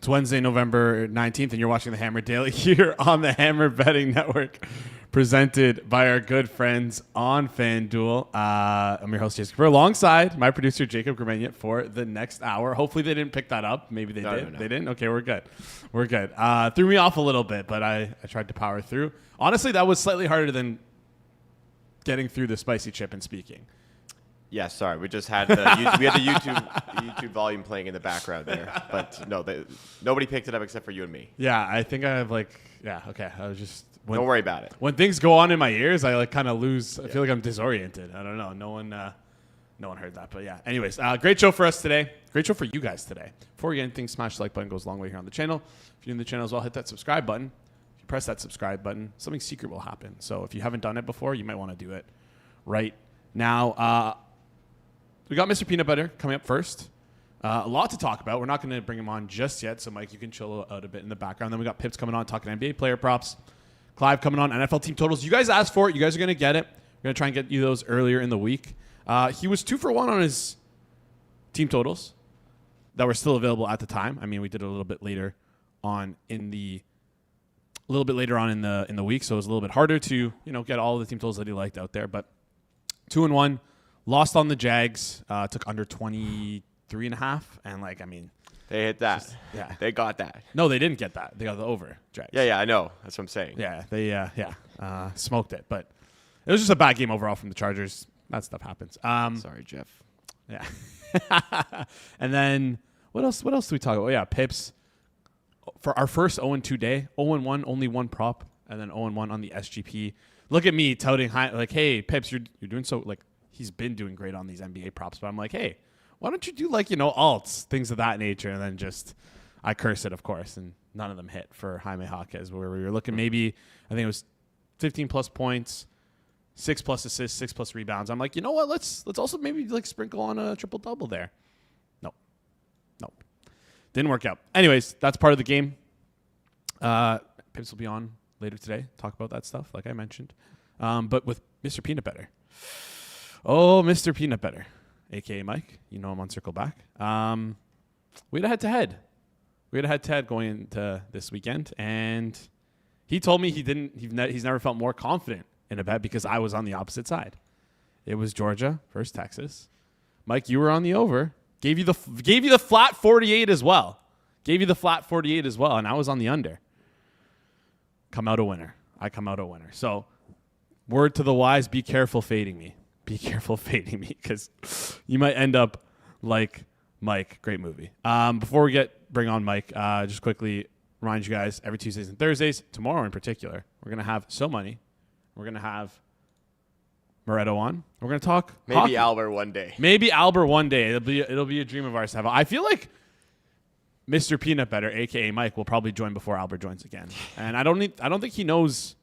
Wednesday, November 19th, and you're watching the Hammer Daily here on the Hammer Betting Network, presented by our good friends on FanDuel. I'm your host, Jason Cooper, alongside my producer, Jacob Gramegna, for the next hour. Hopefully they didn't pick that up. Maybe they did. No. They didn't? Okay, we're good. We're good. Threw me off a little bit, but I tried to power through. Honestly, that was slightly harder than getting through the spicy chip and speaking. Yeah, sorry. We just had the YouTube volume playing in the background there, but no, nobody picked it up except for you and me. Yeah, I think I have okay. I was just don't worry about it. When things go on in my ears, I kind of lose. I feel like I'm disoriented. I don't know. No one heard that, but yeah. Anyways, great show for us today. Great show for you guys today. Before we get anything, smash the like button. Goes a long way here on the channel. If you're new to the channel as well, hit that subscribe button. If you press that subscribe button, something secret will happen. So if you haven't done it before, you might want to do it right now. We got Mr. Peanutbettor coming up first. A lot to talk about. We're not going to bring him on just yet, so Mike, you can chill out a bit in the background. Then we got Pips coming on, talking NBA player props. Clive coming on, NFL team totals. You guys asked for it. You guys are going to get it. We're going to try and get you those earlier in the week. He was 2 for 1 on his team totals that were still available at the time. I mean, we did it a little bit later on in the week, so it was a little bit harder to get all of the team totals that he liked out there. But 2-1. Lost on the Jags, took under 23.5, and they hit that. Yeah, they got that. No, they didn't get that. They got the over Jags. Yeah, I know. That's what I'm saying. Yeah, they smoked it, but it was just a bad game overall from the Chargers. That stuff happens. Sorry, Jeff. Yeah. And then what else? What else do we talk about? Oh yeah, Pips for our first 0-2 day. 0-1, only one prop, and then 0-1 on the SGP. Look at me touting high, hey Pips, you're doing so He's been doing great on these NBA props, but I'm like, hey, why don't you do alts, things of that nature? And then I curse it, of course, and none of them hit for Jaime Jaquez, where we were looking maybe, I think it was 15 plus points, 6 plus assists, 6 plus rebounds. I'm like, you know what? Let's also maybe sprinkle on a triple double there. Nope. Didn't work out. Anyways, that's part of the game. Pips will be on later today, talk about that stuff, like I mentioned. But with Mr. Peanutbettor. Oh, Mr. Peanutbettor, a.k.a. Mike. You know him on Circle Back. We had a head-to-head. Going into this weekend, and he told me he's never felt more confident in a bet because I was on the opposite side. It was Georgia versus Texas. Mike, you were on the over. Gave you the flat 48 as well. And I was on the under. Come out a winner. I come out a winner. So, word to the wise, be careful fading me. Because you might end up like Mike. Great movie. Before we bring on Mike, just quickly remind you guys, every Tuesdays and Thursdays, tomorrow in particular, we're going to have So Money. We're going to have Moretto on. We're going to talk Maybe hockey. Albert one day. It'll be a dream of ours to have. I feel like Mr. Peanutbettor, a.k.a. Mike, will probably join before Albert joins again. And I don't think he knows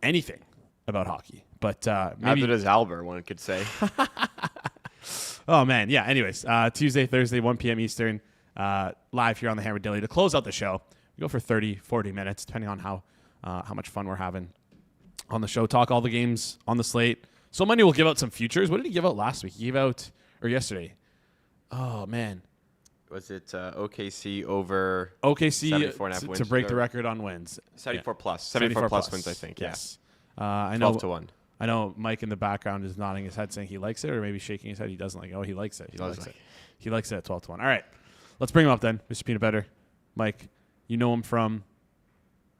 anything about hockey. But maybe Neither does Albert, one could say. Oh, man. Yeah, anyways, Tuesday, Thursday, 1 p.m. Eastern, live here on the Hammer Daily. To close out the show, we go for 30, 40 minutes, depending on how much fun we're having on the show. Talk all the games on the slate. So Money will give out some futures. What did he give out last week? He gave out, or yesterday? Oh, man. Was it OKC over OKC 74.5 wins? To break the record on wins. 74 plus. 74 plus wins, I think. Yes. Yeah. I know. 12-1. I know Mike in the background is nodding his head saying he likes it, or maybe shaking his head he doesn't like it. Oh, he likes it. He likes it at 12-1. All right. Let's bring him up then, Mr. Peanutbettor. Mike, you know him from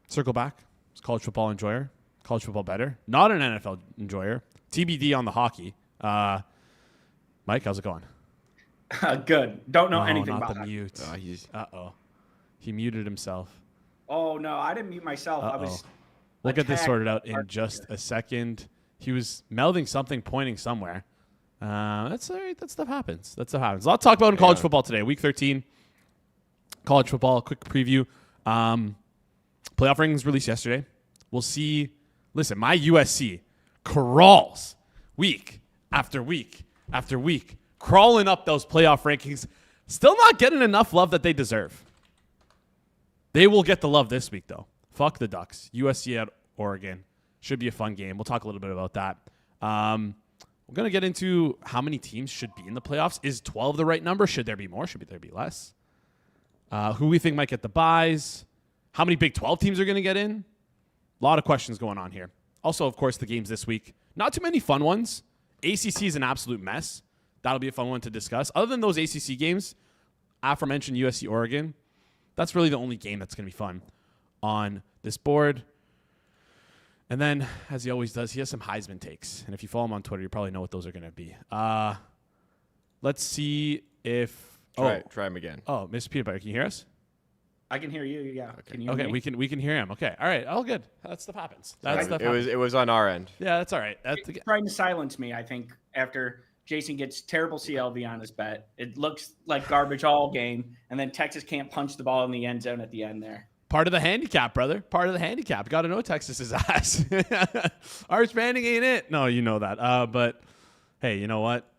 Circle Back. He's a college football enjoyer, college football bettor, not an NFL enjoyer. TBD on the hockey. Mike, how's it going? Good. Don't know anything not about the that. mute. He muted himself. Oh, no, I didn't mute myself. We'll get this sorted out in just a second. He was melding something, pointing somewhere. That's all right. That stuff happens. A lot to talk about in college football today. Week 13, college football. Quick preview. Playoff rankings released yesterday. We'll see. Listen, my USC crawls week after week after week, crawling up those playoff rankings. Still not getting enough love that they deserve. They will get the love this week, though. Fuck the Ducks. USC at Oregon. Should be a fun game. We'll talk a little bit about that. We're going to get into how many teams should be in the playoffs. Is 12 the right number? Should there be more? Should there be less? who we think might get the buys, how many Big 12 teams are going to get in. A lot of questions going on here. Also, of course, the games this week. Not too many fun ones. ACC is an absolute mess. That'll be a fun one to discuss. Other than those ACC games, aforementioned USC Oregon, that's really the only game that's going to be fun on this board. And then, as he always does, he has some Heisman takes. And if you follow him on Twitter, you probably know what those are going to be. Let's see if... Try him again. Oh, Mr. Peanutbettor, can you hear us? I can hear you. Yeah. Okay. Can you hear me? we can hear him. Okay. All right. All good. That stuff happens. It was on our end. Yeah, that's all right. He's trying to silence me, I think, after Jason gets terrible CLV on his bet. It looks like garbage all game, and then Texas can't punch the ball in the end zone at the end there. Part of the handicap, brother. Part of the handicap. Got to know Texas's ass. Arch Manning ain't it. No, you know that. But, hey, you know what?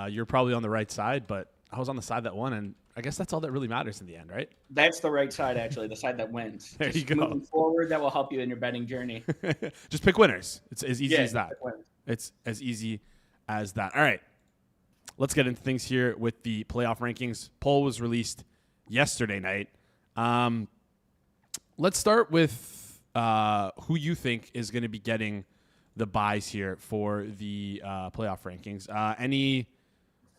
You're probably on the right side, but I was on the side that won, and I guess that's all that really matters in the end, right? That's the right side, actually, the side that wins. There you go. Moving forward, that will help you in your betting journey. Just pick winners. It's as easy as that. Pick winners. It's as easy as that. All right. Let's get into things here with the playoff rankings. Poll was released yesterday night. Let's start with who you think is going to be getting the buys here for the playoff rankings.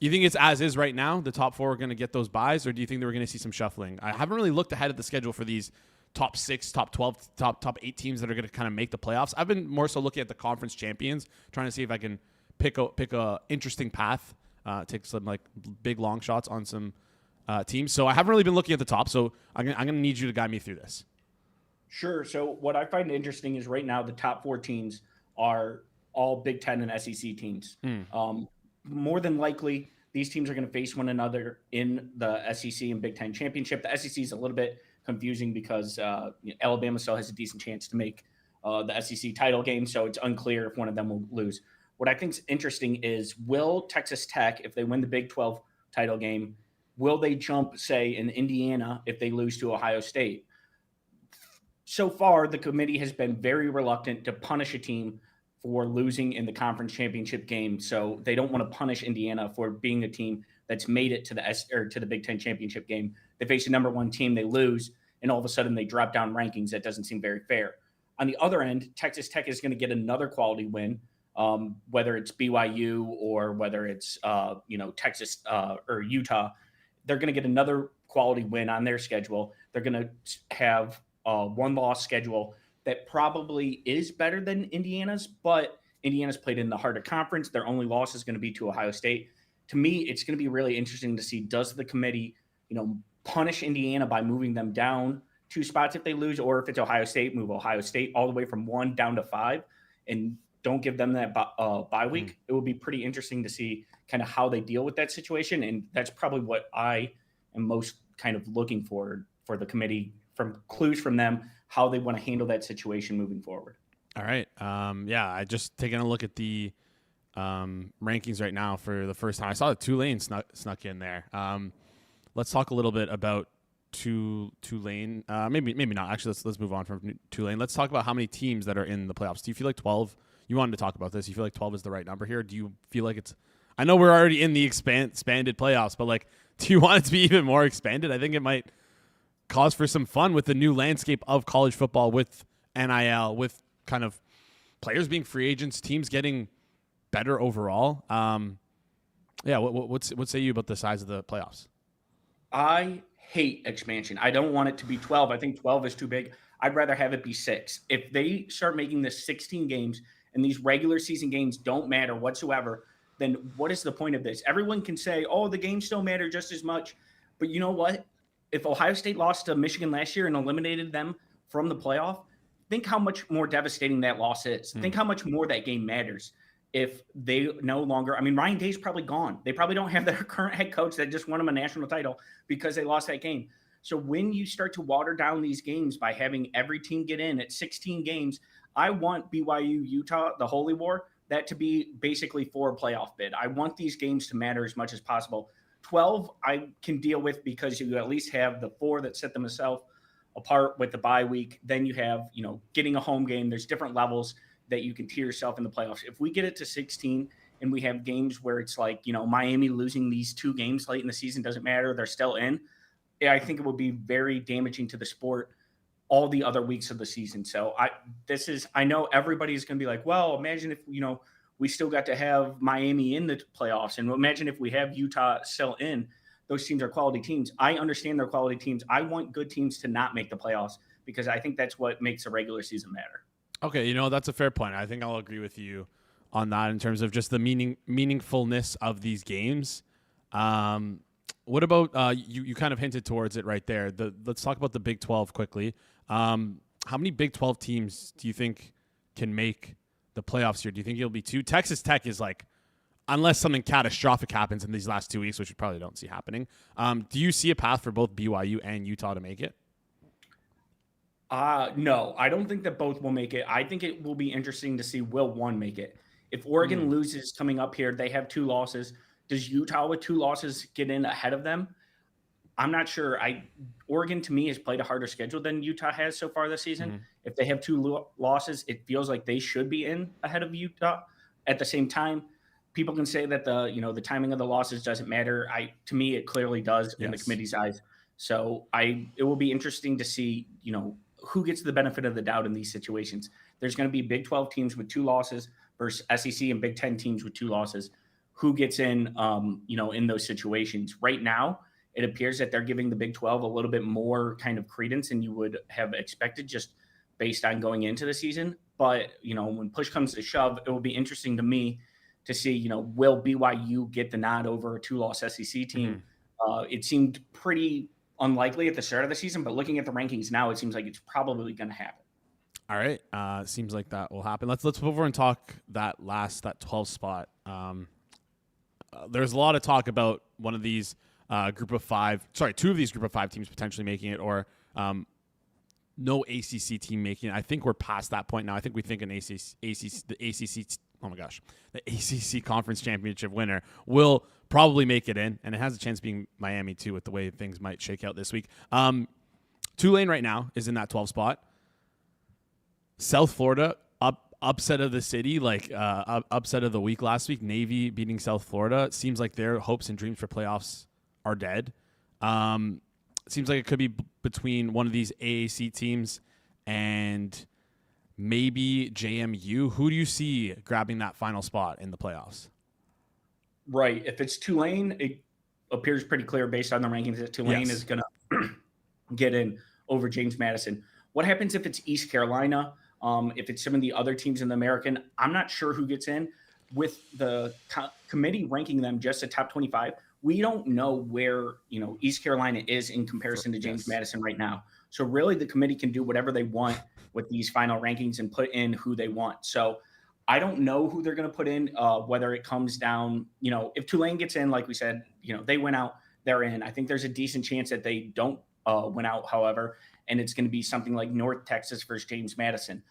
You think it's as is right now? The top 4 are going to get those buys, or do you think that we're going to see some shuffling? I haven't really looked ahead at the schedule for these top 6, top 12, top 8 teams that are going to kind of make the playoffs. I've been more so looking at the conference champions, trying to see if I can pick a interesting path, take some like big long shots on some teams. So I haven't really been looking at the top. So I'm going to need you to guide me through this. Sure. So what I find interesting is right now the top 4 teams are all Big Ten and SEC teams. More than likely, these teams are going to face one another in the SEC and Big Ten championship. The SEC is a little bit confusing because Alabama still has a decent chance to make the SEC title game, so it's unclear if one of them will lose. What I think is interesting is, will Texas Tech, if they win the Big 12 title game, will they jump, say, in Indiana if they lose to Ohio State? So far, the committee has been very reluctant to punish a team for losing in the conference championship game. So they don't want to punish Indiana for being a team that's made it to the Big Ten championship game. They face a number 1 team, they lose, and all of a sudden they drop down rankings. That doesn't seem very fair. On the other end, Texas Tech is going to get another quality win, whether it's BYU or whether it's Texas or Utah. They're going to get another quality win on their schedule. They're going to have a 1-loss schedule that probably is better than Indiana's, but Indiana's played in the heart of conference. Their only loss is going to be to Ohio State. To me, it's going to be really interesting to see, does the committee, punish Indiana by moving them down 2 spots if they lose, or if it's Ohio State, move Ohio State all the way from 1 down to 5 and don't give them that bye week. It will be pretty interesting to see kind of how they deal with that situation. And that's probably what I am most kind of looking for the committee, from clues from them, how they want to handle that situation moving forward. All right. I just taking a look at the rankings right now for the first time. I saw that Tulane snuck in there. Let's talk a little bit about Tulane. Maybe not. Actually, let's move on from Tulane. Let's talk about how many teams that are in the playoffs. Do you feel like 12? You wanted to talk about this. You feel like 12 is the right number here? Do you feel like it's? I know we're already in the expanded playoffs, but like, do you want it to be even more expanded? I think it might cause for some fun with the new landscape of college football, with NIL, with kind of players being free agents, teams getting better overall. What say you about the size of the playoffs? I hate expansion. I don't want it to be 12. I think 12 is too big. I'd rather have it be 6. If they start making this 16 games and these regular season games don't matter whatsoever, then what is the point of this? Everyone can say, oh, the games still matter just as much. But you know what? If Ohio State lost to Michigan last year and eliminated them from the playoff, think how much more devastating that loss is. Think how much more that game matters if they no longer – I mean, Ryan Day's probably gone. They probably don't have their current head coach that just won them a national title because they lost that game. So when you start to water down these games by having every team get in at 16 games, I want BYU, Utah, the Holy War, that to be basically for a playoff bid. I want these games to matter as much as possible. 12 I can deal with because you at least have the 4 that set themselves apart with the bye week. Then you have, getting a home game. There's different levels that you can tier yourself in the playoffs. If we get it to 16 and we have games where it's like, Miami losing these 2 games late in the season doesn't matter, they're still in. I think it would be very damaging to the sport all the other weeks of the season. So I know everybody's going to be like, well, imagine if, we still got to have Miami in the playoffs, and imagine if we have Utah still in. Those teams are quality teams. I understand they're quality teams. I want good teams to not make the playoffs because I think that's what makes a regular season matter. Okay, that's a fair point. I think I'll agree with you on that in terms of just the meaningfulness of these games. What about you kind of hinted towards it right there. Let's talk about the Big 12 quickly. How many Big 12 teams do you think can make the playoffs here? Do you think it'll be 2? Texas Tech is like, unless something catastrophic happens in these last 2 weeks, which we probably don't see happening. Do you see a path for both BYU and Utah to make it? No, I don't think that both will make it. I think it will be interesting to see will one make it. If Oregon loses coming up here, they have 2 losses. Does Utah with 2 losses get in ahead of them? I'm not sure. Oregon, to me, has played a harder schedule than Utah has so far this season. Mm-hmm. If they have 2 losses, it feels like they should be in ahead of Utah. At the same time, people can say that the timing of the losses doesn't matter. To me, it clearly does in the committee's eyes. So it will be interesting to see, who gets the benefit of the doubt in these situations. There's going to be Big 12 teams with 2 losses versus SEC and Big 10 teams with 2 losses. Who gets in, in those situations? Right now, it appears that they're giving the Big 12 a little bit more kind of credence than you would have expected just based on going into the season. But, when push comes to shove, it will be interesting to me to see, will BYU get the nod over a 2-loss SEC team? Mm-hmm. It seemed pretty unlikely at the start of the season, but looking at the rankings now, it seems like it's probably going to happen. All right. Seems like that will happen. Let's move over and talk that 12 spot. There's a lot of talk about one of these two of these group of 5 teams potentially making it, or no ACC team making it. I think we're past that point now. I think we think the ACC conference championship winner will probably make it in, and it has a chance of being Miami too with the way things might shake out this week. Tulane right now is in that 12 spot. South Florida, upset of the city, upset of the week last week. Navy beating South Florida. It seems like their hopes and dreams for playoffs are dead. It seems like it could be between one of these AAC teams and maybe JMU. Who do you see grabbing that final spot in the playoffs? Right. If it's Tulane, it appears pretty clear based on the rankings that Tulane is going to get in over James Madison. What happens if it's East Carolina? If it's some of the other teams in the American, I'm not sure who gets in. With the committee ranking them just a top 25, we don't know where East Carolina is in comparison to James Madison right now. So really, the committee can do whatever they want with these final rankings and put in who they want. So I don't know who they're going to put in. Whether it comes down, if Tulane gets in, like we said, they went out, they're in. I think there's a decent chance that they don't win out, however, and it's going to be something like North Texas versus James Madison.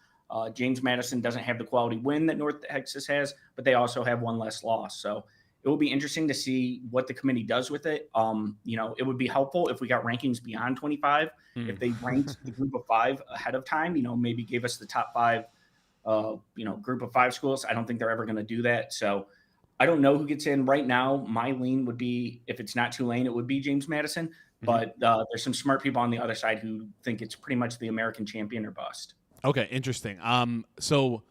James Madison doesn't have the quality win that North Texas has, but they also have 1 less loss. So it will be interesting to see what the committee does with it. It would be helpful if we got rankings beyond 25. If they ranked the group of 5 ahead of time, maybe gave us the top 5, group of 5 schools. I don't think they're ever going to do that. So I don't know who gets in right now. My lean would be, if it's not Tulane, it would be James Madison. But there's some smart people on the other side who think it's pretty much the American champion or bust. Okay, interesting. So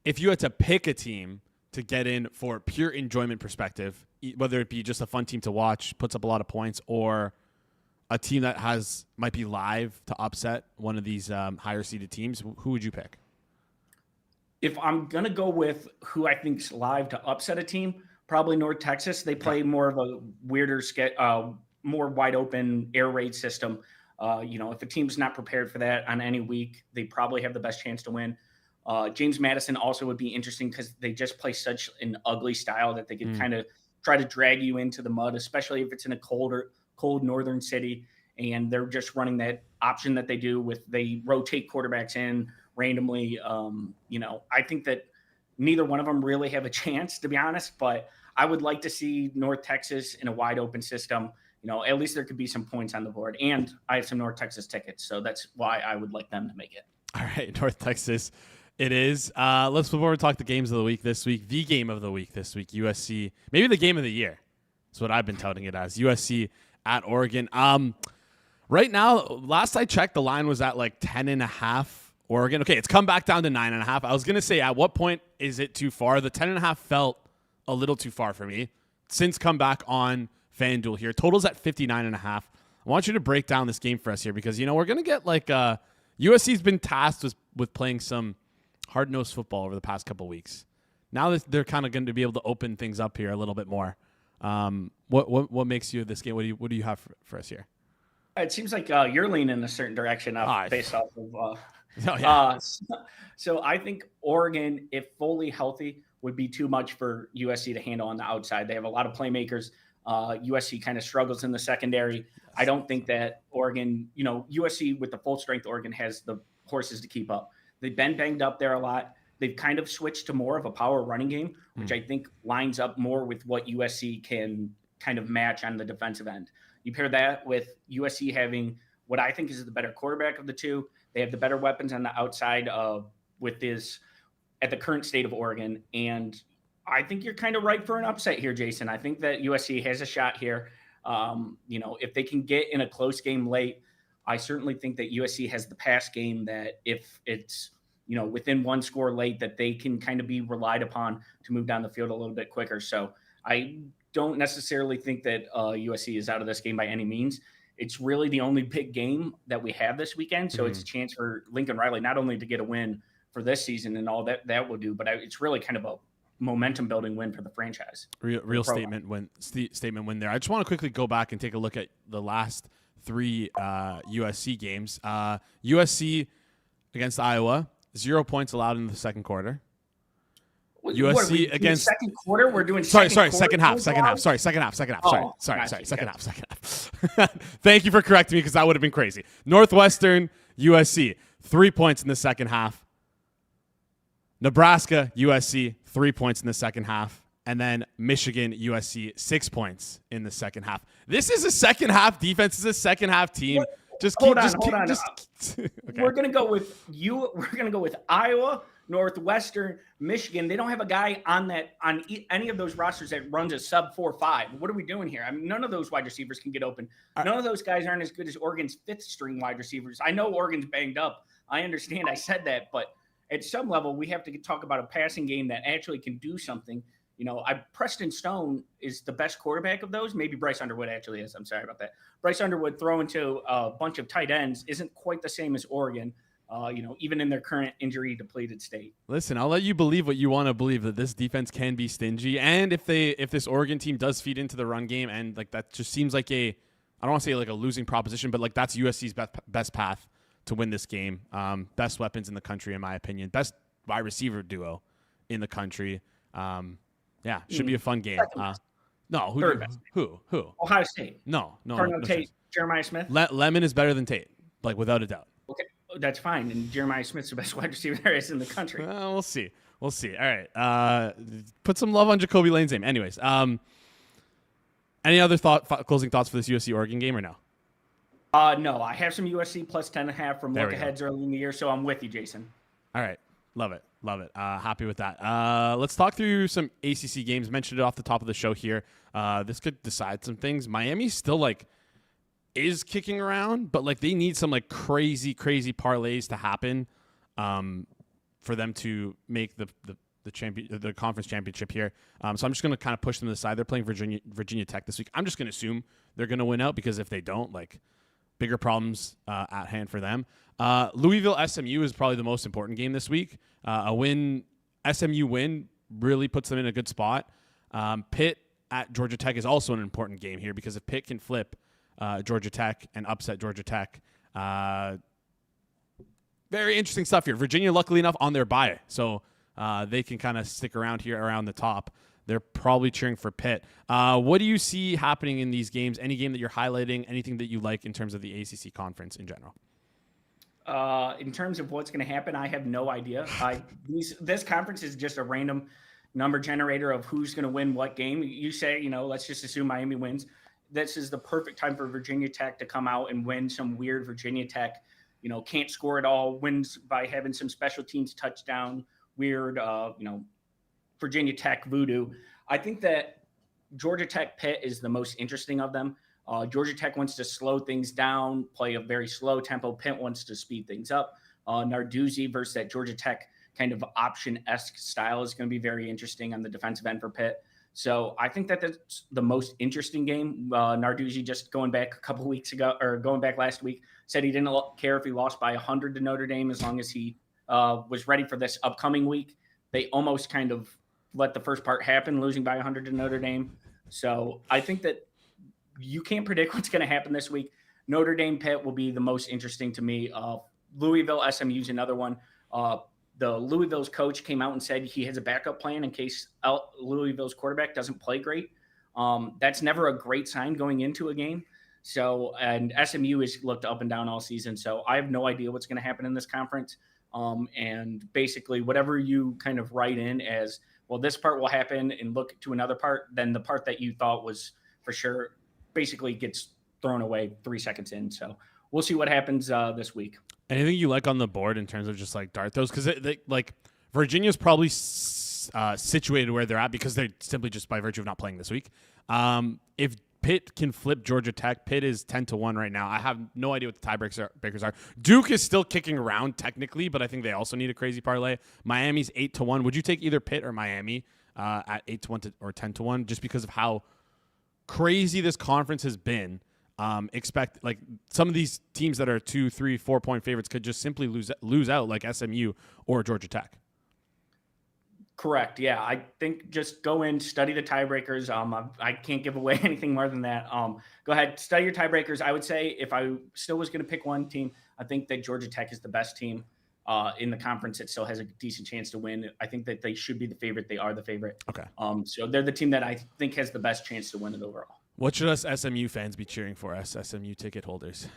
if you had to pick a team to get in for pure enjoyment perspective, whether it be just a fun team to watch, puts up a lot of points, or a team that might be live to upset one of these higher seeded teams, who would you pick? If I'm going to go with who I think's live to upset a team, probably North Texas. They play more of a weirder, more wide open air raid system. If a team's not prepared for that on any week, they probably have the best chance to win. James Madison also would be interesting because they just play such an ugly style that they can kind of try to drag you into the mud, especially if it's in a cold northern city and they're just running that option that they do they rotate quarterbacks in randomly. I think that neither one of them really have a chance, to be honest, but I would like to see North Texas in a wide open system. At least there could be some points on the board. And I have some North Texas tickets, so that's why I would like them to make it. All right, North Texas it is. Let's move over and talk the games of the week this week. The game of the week this week, USC. Maybe the game of the year. That's what I've been touting it as. USC at Oregon. Right now, last I checked, the line was at like 10.5 Oregon. Okay, it's come back down to 9.5. I was going to say, at what point is it too far? The 10.5 felt a little too far for me. Since come back on FanDuel here. Total's at 59.5. I want you to break down this game for us here because, we're going to get like USC's been tasked with playing some hard-nosed football over the past couple weeks. Now that they're kind of going to be able to open things up here a little bit more. What makes you this game? What do you have for us here? It seems like you're leaning in a certain direction based off of. So I think Oregon, if fully healthy, would be too much for USC to handle on the outside. They have a lot of playmakers. USC kind of struggles in the secondary. I don't think that Oregon, USC with the full strength Oregon has the horses to keep up. They've been banged up there a lot. They've kind of switched to more of a power running game, which I think lines up more with what USC can kind of match on the defensive end. You pair that with USC having what I think is the better quarterback of the two. They have the better weapons on the outside with this at the current state of Oregon. And I think you're kind of right for an upset here, Jason. I think that USC has a shot here. If they can get in a close game late, I certainly think that USC has the pass game that if it's, within one score late, that they can kind of be relied upon to move down the field a little bit quicker. So I don't necessarily think that USC is out of this game by any means. It's really the only big game that we have this weekend. So it's a chance for Lincoln Riley not only to get a win for this season and all that will do, but it's really kind of a momentum building win for the franchise. Real statement win there. I just want to quickly go back and take a look at the last three USC games. USC against Iowa, 0 points allowed in the second quarter. USC against second quarter. We're doing second half. Second half. Second half. Thank you for correcting me because that would have been crazy. Northwestern, USC, 3 points in the second half. Nebraska, USC, 3 points in the second half. And then Michigan, USC, 6 points in the second half. This is a second half defense. This is a second half team. Hold on. Okay. We're gonna go with Iowa, Northwestern, Michigan. They don't have a guy on any of those rosters that runs a sub 4.5. What are we doing here? I mean, none of those wide receivers can get open. None of those guys aren't as good as Oregon's fifth string wide receivers. I know Oregon's banged up. I understand. I said that, but at some level, we have to talk about a passing game that actually can do something. Preston Stone is the best quarterback of those. Maybe Bryce Underwood actually is. I'm sorry about that. Bryce Underwood throwing to a bunch of tight ends isn't quite the same as Oregon, even in their current injury depleted state. Listen, I'll let you believe what you want to believe, that this defense can be stingy. And if this Oregon team does feed into the run game, and like that just seems like I don't want to say like a losing proposition, but like that's USC's best path to win this game. Best weapons in the country, in my opinion. Best wide receiver duo in the country. Yeah, should be a fun game. No, who? Ohio State. No. Cardinal Tate, Jeremiah Smith. Lemon is better than Tate, like without a doubt. Okay, that's fine. And Jeremiah Smith's the best wide receiver there is in the country. We'll see. All right. Put some love on Jacoby Lane's name. Anyways, any other closing thoughts for this USC Oregon game or no? No, I have some USC plus 10.5 from look-aheads early in the year, so I'm with you, Jason. All right. Love it. Happy with that. Let's talk through some ACC games. Mentioned it off the top of the show here. This could decide some things. Miami still is kicking around, but they need some crazy parlays to happen for them to make the conference championship here. So I'm just going to kind of push them to the side. They're playing Virginia Tech this week. I'm just going to assume they're going to win out because if they don't, bigger problems at hand for them. Louisville SMU is probably the most important game this week. SMU win really puts them in a good spot. Pitt at Georgia Tech is also an important game here because if Pitt can flip Georgia Tech and upset Georgia Tech, very interesting stuff here. Virginia, luckily enough, on their bye, so they can kind of stick around here around the top. They're probably cheering for Pitt. What do you see happening in these games? Any game that you're highlighting? Anything that you like in terms of the ACC conference in general? In terms of what's going to happen, I have no idea. This conference is just a random number generator of who's going to win what game. You say, let's just assume Miami wins. This is the perfect time for Virginia Tech to come out and win some weird Virginia Tech, can't score at all, wins by having some special teams touchdown, weird, Virginia Tech voodoo. I think that Georgia Tech Pitt is the most interesting of them. Georgia Tech wants to slow things down, play a very slow tempo. Pitt wants to speed things up. Narduzzi versus that Georgia Tech kind of option-esque style is going to be very interesting on the defensive end for Pitt. So I think that that's the most interesting game. Narduzzi, just going back a couple weeks ago, or going back last week, said he didn't care if he lost by 100 to Notre Dame as long as he was ready for this upcoming week. They almost kind of let the first part happen, losing by 100 to Notre Dame. So I think that you can't predict what's going to happen this week. Notre Dame Pitt will be the most interesting to me. Louisville SMU is another one. The Louisville's coach came out and said he has a backup plan in case Louisville's quarterback doesn't play great. That's never a great sign going into a game. So, and SMU has looked up and down all season. So I have no idea what's going to happen in this conference. And basically whatever you kind of write in as, well, this part will happen, and look to another part, then the part that you thought was for sure basically gets thrown away 3 seconds in. So we'll see what happens this week. Anything you like on the board in terms of just like dart throws? Because like Virginia's probably situated where they're at because they're simply just by virtue of not playing this week. If Pitt can flip Georgia Tech, Pitt is 10-1 right now. I have no idea what the tiebreakers are. Duke is still kicking around technically, but I think they also need a crazy parlay. Miami's 8-1. Would you take either Pitt or Miami at 8-1 or 10-1 just because of how crazy this conference has been? Expect like some of these teams that are 2, 3, 4 point favorites could just simply lose out, like SMU or Georgia Tech. Correct. Yeah, I think just go in, study the tiebreakers. I can't give away anything more than that. Go ahead, study your tiebreakers. I would say if I still was going to pick one team, I think that Georgia Tech is the best team in the conference. It still has a decent chance to win. I think that they should be the favorite. They are the favorite. Okay. So they're the team that I think has the best chance to win it overall. What should us SMU fans be cheering for, us SMU ticket holders?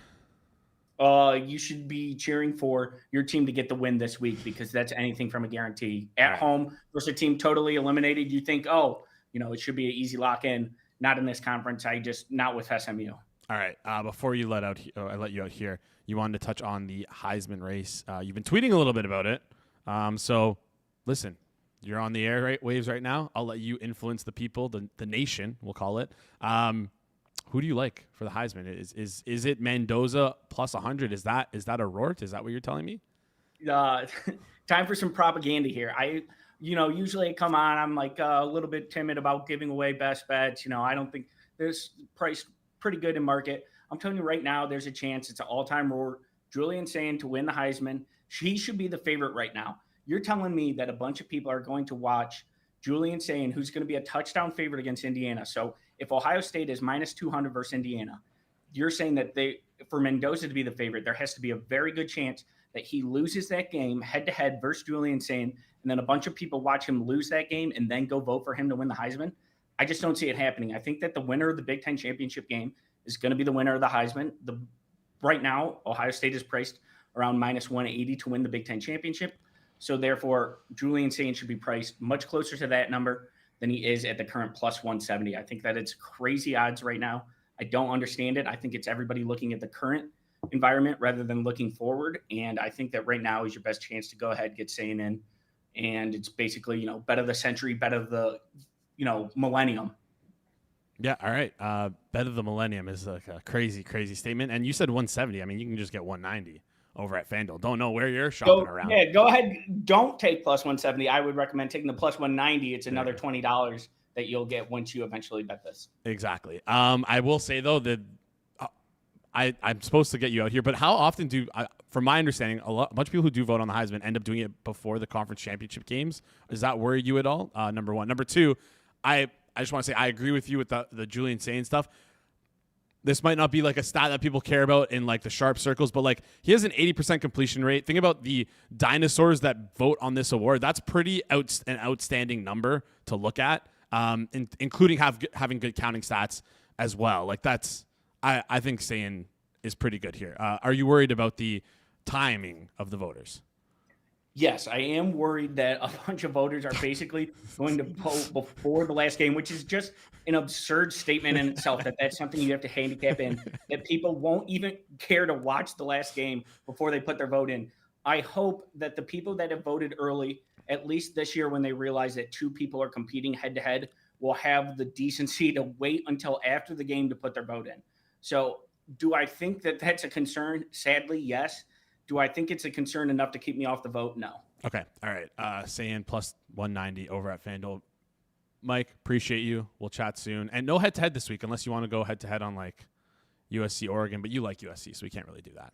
You should be cheering for your team to get the win this week, because that's anything from a guarantee. At home versus a team totally eliminated, you think, it should be an easy lock in. Not in this conference. Not with SMU. All right. Before you I let you out here, you wanted to touch on the Heisman race. You've been tweeting a little bit about it. So listen, you're on the airwaves right now. I'll let you influence the people, the nation, we'll call it. Who do you like for the Heisman? Is it Mendoza plus 100? Is that a Rort? Is that what you're telling me? Time for some propaganda here. Usually I come on, I'm like a little bit timid about giving away best bets. I don't think there's priced pretty good in market. I'm telling you right now, there's a chance it's an all-time Rort. Julian Sayin to win the Heisman. He should be the favorite right now. You're telling me that a bunch of people are going to watch Julian Sayin, who's going to be a touchdown favorite against Indiana. So if Ohio State is minus 200 versus Indiana, you're saying that for Mendoza to be the favorite, there has to be a very good chance that he loses that game head-to-head versus Julian Sayin, and then a bunch of people watch him lose that game and then go vote for him to win the Heisman. I just don't see it happening. I think that the winner of the Big Ten championship game is going to be the winner of the Heisman. Right now, Ohio State is priced around minus 180 to win the Big Ten championship. So therefore, Julian Sayin should be priced much closer to that number than he is at the current plus 170. I think that it's crazy odds right now. I don't understand it. I think it's everybody looking at the current environment rather than looking forward. And I think that right now is your best chance to go ahead, get Sayin in. And it's basically, bet of the century, bet of the, millennium. Yeah. All right. Bet of the millennium is like a crazy, crazy statement. And you said 170. I mean, you can just get 190 over at FanDuel. Don't know where you're shopping around. Yeah, go ahead. Don't take plus 170. I would recommend taking the plus 190. It's another $20 that you'll get once you eventually bet this. Exactly. I will say, though, that I'm supposed to get you out here, but how often from my understanding, a bunch of people who do vote on the Heisman end up doing it before the conference championship games. Does that worry you at all? Number one. Number two, I just want to say I agree with you with the Julian Sayin stuff. This might not be like a stat that people care about in like the sharp circles, but like he has an 80% completion rate. Think about the dinosaurs that vote on this award. That's pretty an outstanding number to look at, including having good counting stats as well. Like I think Sayin is pretty good here. Are you worried about the timing of the voters? Yes, I am worried that a bunch of voters are basically going to vote before the last game, which is just an absurd statement in itself, that's something you have to handicap in, that people won't even care to watch the last game before they put their vote in. I hope that the people that have voted early, at least this year when they realize that two people are competing head-to-head, will have the decency to wait until after the game to put their vote in. So do I think that that's a concern? Sadly, yes. Do I think it's a concern enough to keep me off the vote? No. Okay. All right. Saying plus 190 over at FanDuel. Mike, appreciate you. We'll chat soon. And no head-to-head this week unless you want to go head-to-head on like USC, Oregon. But you like USC, so we can't really do that.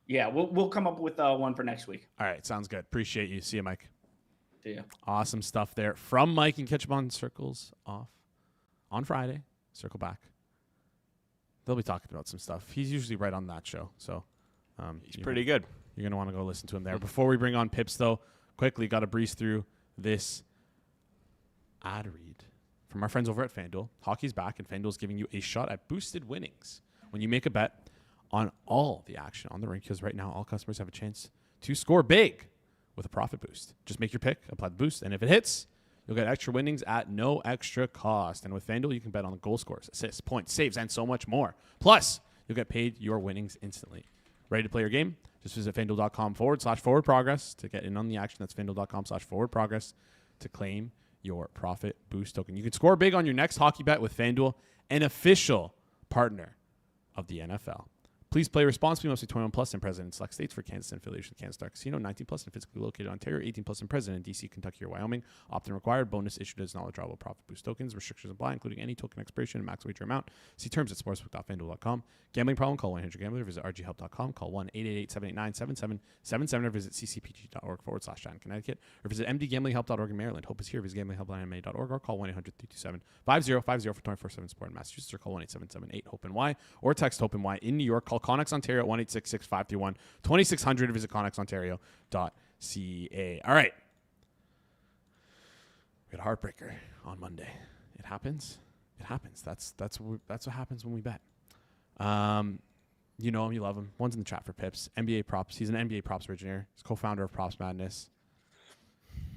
Yeah, we'll come up with one for next week. All right. Sounds good. Appreciate you. See you, Mike. See ya. Awesome stuff there from Mike. And catch him on Circles Off on Friday. Circle back. They'll be talking about some stuff. He's usually right on that show. So he's pretty good. You're going to want to go listen to him there. Before we bring on Pips, though, quickly got to breeze through this ad read from our friends over at FanDuel. Hockey's back, and FanDuel is giving you a shot at boosted winnings when you make a bet on all the action on the rink, because right now all customers have a chance to score big with a profit boost. Just make your pick, apply the boost, and if it hits, you'll get extra winnings at no extra cost. And with FanDuel, you can bet on the goal scores, assists, points, saves, and so much more. Plus, you'll get paid your winnings instantly. Ready to play your game? Just visit FanDuel.com/forward progress to get in on the action. That's FanDuel.com/forward progress to claim your profit boost token. You can score big on your next hockey bet with FanDuel, an official partner of the NFL. Please play responsibly. Must be 21 plus and present in select states. For Kansas and affiliation of Kansas Star Casino. 19 plus and physically located in Ontario. 18 plus and present in DC, Kentucky, or Wyoming. Opt-in required. Bonus issued as non-withdrawable profit boost tokens. Restrictions apply, including any token expiration and max wager amount. See terms at sportsbook.fanduel.com. Gambling problem? Call 1-800-GAMBLER. Visit rghelp.com. Call 1-888-789-7777 or visit ccpg.org/Chat in Connecticut. Or visit mdgamblinghelp.org in Maryland. Hope is here. Visit gamblinghelplinema.org or call 1-800-327-5050 for 24/7 support in Massachusetts or call 1-877-8-HOPE-NY or text HOPE-NY in New York. Call Connex Ontario at 1-866-531-2600 or visit connexontario.ca. All right. We got a heartbreaker on Monday. It happens. It happens. That's what happens when we bet. You know him, you love him. One's in the chat for Pips. NBA props. He's an NBA props originator. He's co-founder of Props Madness.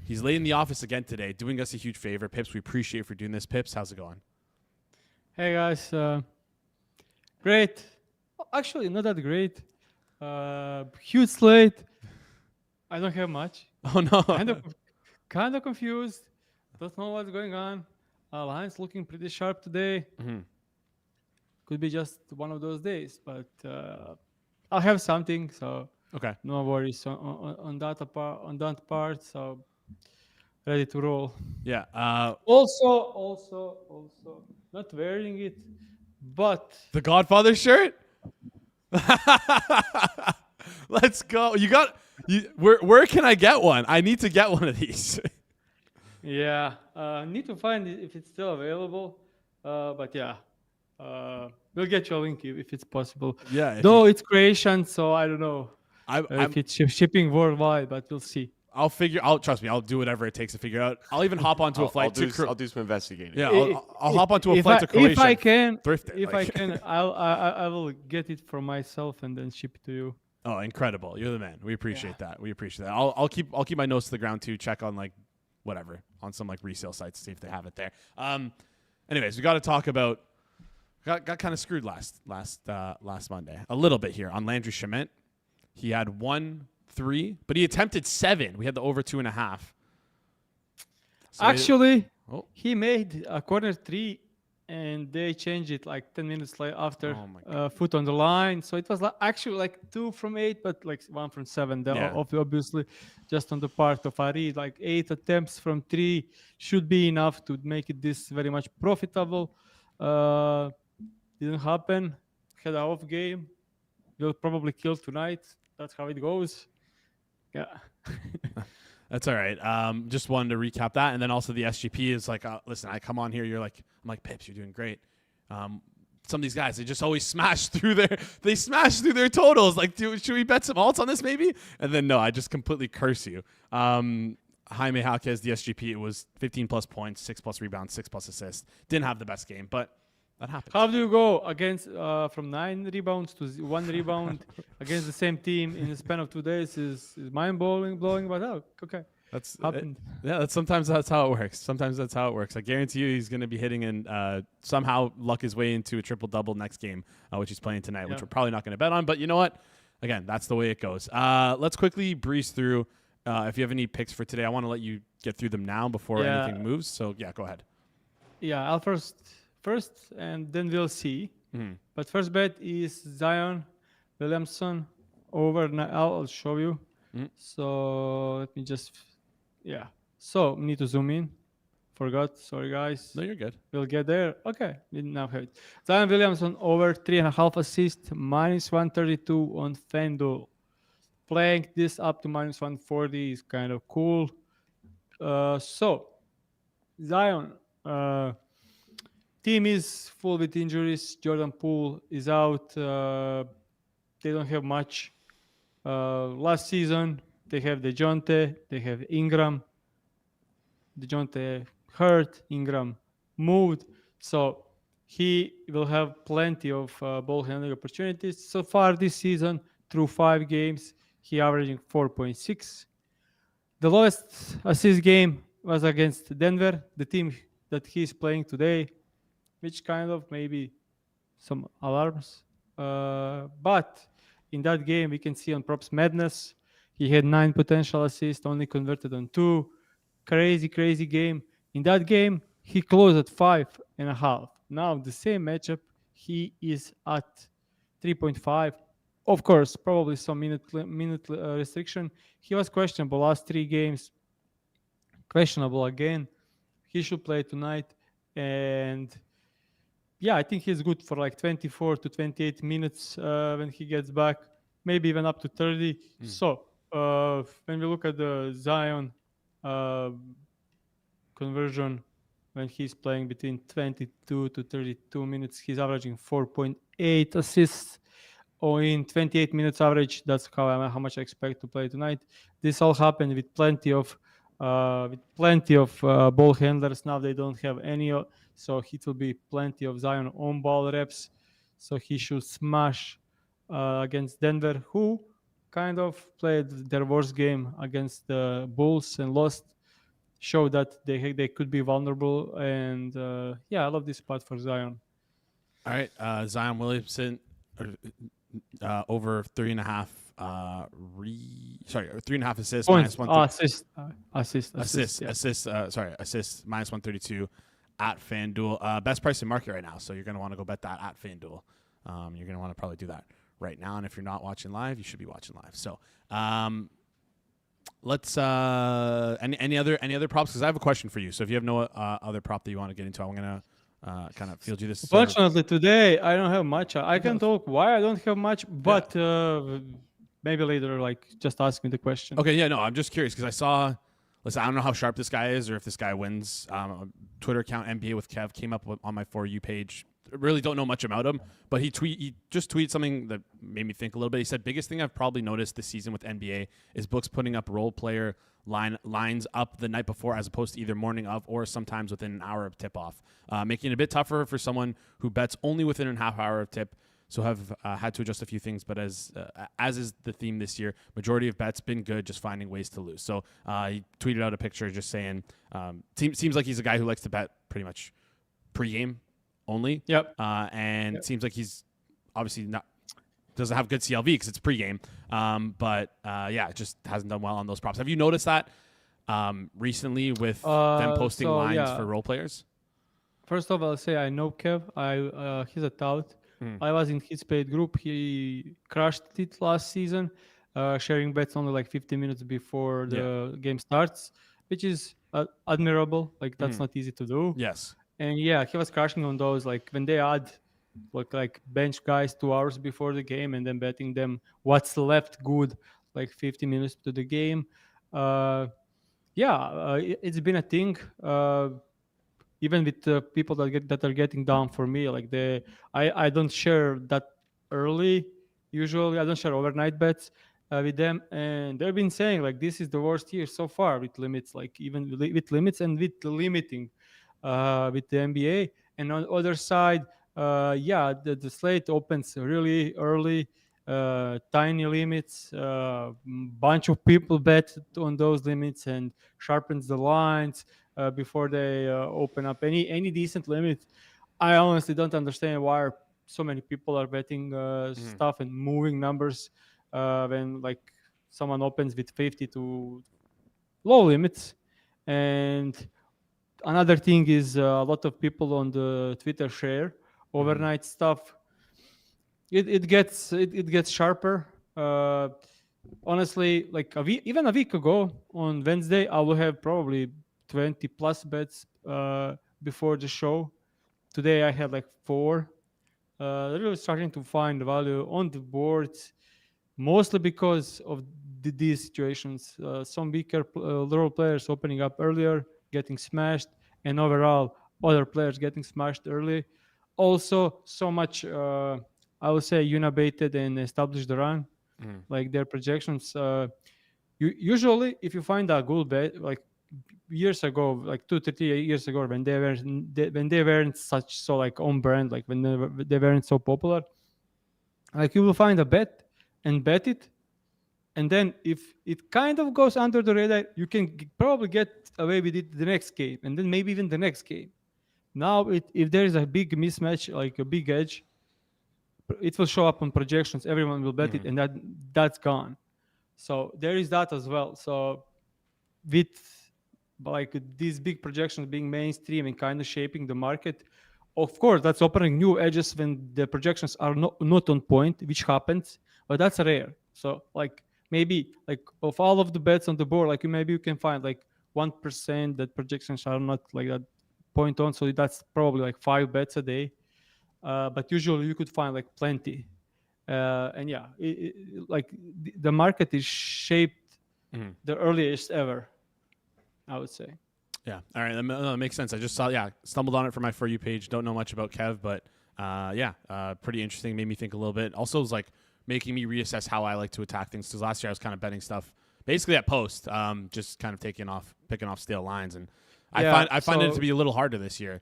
He's late in the office again today, doing us a huge favor. Pips, we appreciate you for doing this. Pips, how's it going? Hey guys, great. Actually, not that great. Huge slate. I don't have much. Oh no. Kind of confused. Don't know what's going on. Line's looking pretty sharp today. Mm-hmm. Could be just one of those days, but I'll have something. So Okay. no worries on that part. So ready to roll. Yeah. Also, not wearing it, but The Godfather shirt? Let's go. Where can I get one? I need to get one of these. yeah, need to find it if it's still available. But yeah, we'll get you a link if it's possible. Yeah. Though it's Croatian, so I don't know if if it's shipping worldwide, but we'll see. Trust me, I'll do whatever it takes to figure out. I'll even hop onto a flight I'll do some investigating. Yeah, I'll hop onto a flight to Croatia. If I can, thrift it. I can, I will get it for myself and then ship it to you. Oh, incredible! You're the man. We appreciate that. We appreciate that. I'll keep my nose to the ground too. Check on like whatever on some like resale sites to see if they have it there. Anyways, we got to talk about got kind of screwed last Monday a little bit here on Landry Shamet. He had 1-3, but he attempted 7. We had the over 2.5. So Actually, he made a corner 3, and they changed it like 10 minutes after. Foot on the line. So it was actually like 2 from 8, but like 1 from 7. Obviously, just on the part of Ari, like 8 attempts from 3 should be enough to make it this very much profitable. Didn't happen. Had an off game. Will probably kill tonight. That's how it goes. Yeah. That's all right. Just wanted to recap that. And then also the SGP is like, listen, I come on here. I'm like, Pips, you're doing great. Some of these guys, they just always smash through their totals. Like, should we bet some alts on this maybe? And then no, I just completely curse you. Jaime Jaquez, the SGP, it was 15 plus points, 6 plus rebounds, 6 plus assists. Didn't have the best game, but that happens. How do you go against from 9 rebounds to 1 rebound against the same team in the span of 2 days is mind-blowing, but okay. That's happened. Sometimes that's how it works. I guarantee you he's going to be hitting and somehow luck his way into a triple-double next game, which he's playing tonight, which we're probably not going to bet on. But you know what? Again, that's the way it goes. Let's quickly breeze through. If you have any picks for today, I want to let you get through them now before anything moves. So, yeah, go ahead. Yeah, I'll first, and then we'll see. But first bet is Zion Williamson over. I'll show you. So let me just, So need to zoom in. Forgot. Sorry, guys. No, you're good. We'll get there. Okay, we now have it. Zion Williamson over 3.5 assists, -132 on FanDuel. Playing this up to -140 is kind of cool. So Zion, team is full with injuries. Jordan Poole is out. They don't have much. Last season, they have DeJounte, they have Ingram. DeJounte hurt, Ingram moved. So he will have plenty of ball handling opportunities. So far this season, through 5 games, he averaging 4.6. The lowest assist game was against Denver, the team that he's playing today, which kind of maybe some alarms. But in that game, we can see on Props Madness, he had 9 potential assists, only converted on 2. Crazy game. In that game, he closed at 5.5. Now, the same matchup, he is at 3.5. Of course, probably some minute restriction. He was questionable last 3 games. Questionable again. He should play tonight. And yeah, I think he's good for like 24 to 28 minutes when he gets back. Maybe even up to 30. So when we look at the Zion conversion, when he's playing between 22 to 32 minutes, he's averaging 4.8 assists. Or in 28 minutes average, that's how much I expect to play tonight. This all happened with plenty of ball handlers. Now they don't have any, so it will be plenty of Zion on ball reps. So he should smash against Denver, who kind of played their worst game against the Bulls and lost. Show that they could be vulnerable, and I love this spot for Zion. All right, Zion Williamson over 3.5. 3.5 assists. Points. Assists -132 at FanDuel. Best price in market right now, so you're going to want to go bet that at FanDuel. You're going to want to probably do that right now, and if you're not watching live, you should be watching live. So let's any other props, because I have a question for you. So if you have no other prop that you want to get into, I'm going to kind of field you this. Unfortunately, today I don't have much. I can talk why I don't have much, but maybe later, like, just ask me the question. Okay, yeah, no, I'm just curious because I saw. Listen, I don't know how sharp this guy is or if this guy wins. Twitter account NBA with Kev came up on my For You page. Really don't know much about him, but he just tweeted something that made me think a little bit. He said, biggest thing I've probably noticed this season with NBA is books putting up role player lines up the night before as opposed to either morning of or sometimes within an hour of tip-off, making it a bit tougher for someone who bets only within a half hour of tip. So have had to adjust a few things, but as is the theme this year, majority of bets been good, just finding ways to lose. So he tweeted out a picture just saying, seems like he's a guy who likes to bet pretty much pregame only. Yep. And it seems like he's obviously doesn't have good CLV because it's pregame. But it just hasn't done well on those props. Have you noticed that recently with them posting lines for role players? First of all, I'll say I know Kev. He's a tout. I was in his paid group. He crushed it last season, sharing bets only like 15 minutes before the game starts, which is admirable. Like, that's not easy to do. Yes. And he was crushing on those, like when they add like bench guys 2 hours before the game and then betting them what's left good like 50 minutes to the game. It's been a thing. Even with the people that are getting down for me, like I don't share that early. Usually, I don't share overnight bets with them, and they've been saying like this is the worst year so far with limits, like even with limits and with the limiting with the NBA. And on the other side, the slate opens really early, tiny limits. Bunch of people bet on those limits and sharpens the lines. Before they open up any decent limit. I honestly don't understand why so many people are betting stuff and moving numbers when like someone opens with 50 to low limits. And another thing is a lot of people on the Twitter share overnight stuff it gets sharper. Honestly, like even a week ago on Wednesday, I will have probably 20 plus bets before the show. Today I had like 4. Really starting to find value on the boards, mostly because of these situations. Some weaker role players opening up earlier, getting smashed, and overall other players getting smashed early. Also, so much I would say Unibaited and established the run, like their projections. Usually, if you find a good bet, like years ago, like 2 3 years ago, when they weren't such so like on brand, like when they weren't so popular, like you will find a bet and bet it, and then if it kind of goes under the radar, you can probably get away with it the next game, and then maybe even the next game. Now, if there is a big mismatch, like a big edge, it will show up on projections. Everyone will bet it, and that's gone. So there is that as well. So with like these big projections being mainstream and kind of shaping the market, of course, that's opening new edges when the projections are not on point, which happens, but that's rare. So like maybe like of all of the bets on the board, like maybe you can find like 1% that projections are not like that point on. So that's probably like 5 bets a day. But usually you could find like plenty. And yeah, like the market is shaped the earliest ever, I would say. Yeah. All right. That makes sense. I just stumbled on it for my For You page. Don't know much about Kev, but pretty interesting. Made me think a little bit. Also, was like making me reassess how I like to attack things. Because last year I was kind of betting stuff basically at post, just kind of picking off stale lines, and I find it to be a little harder this year.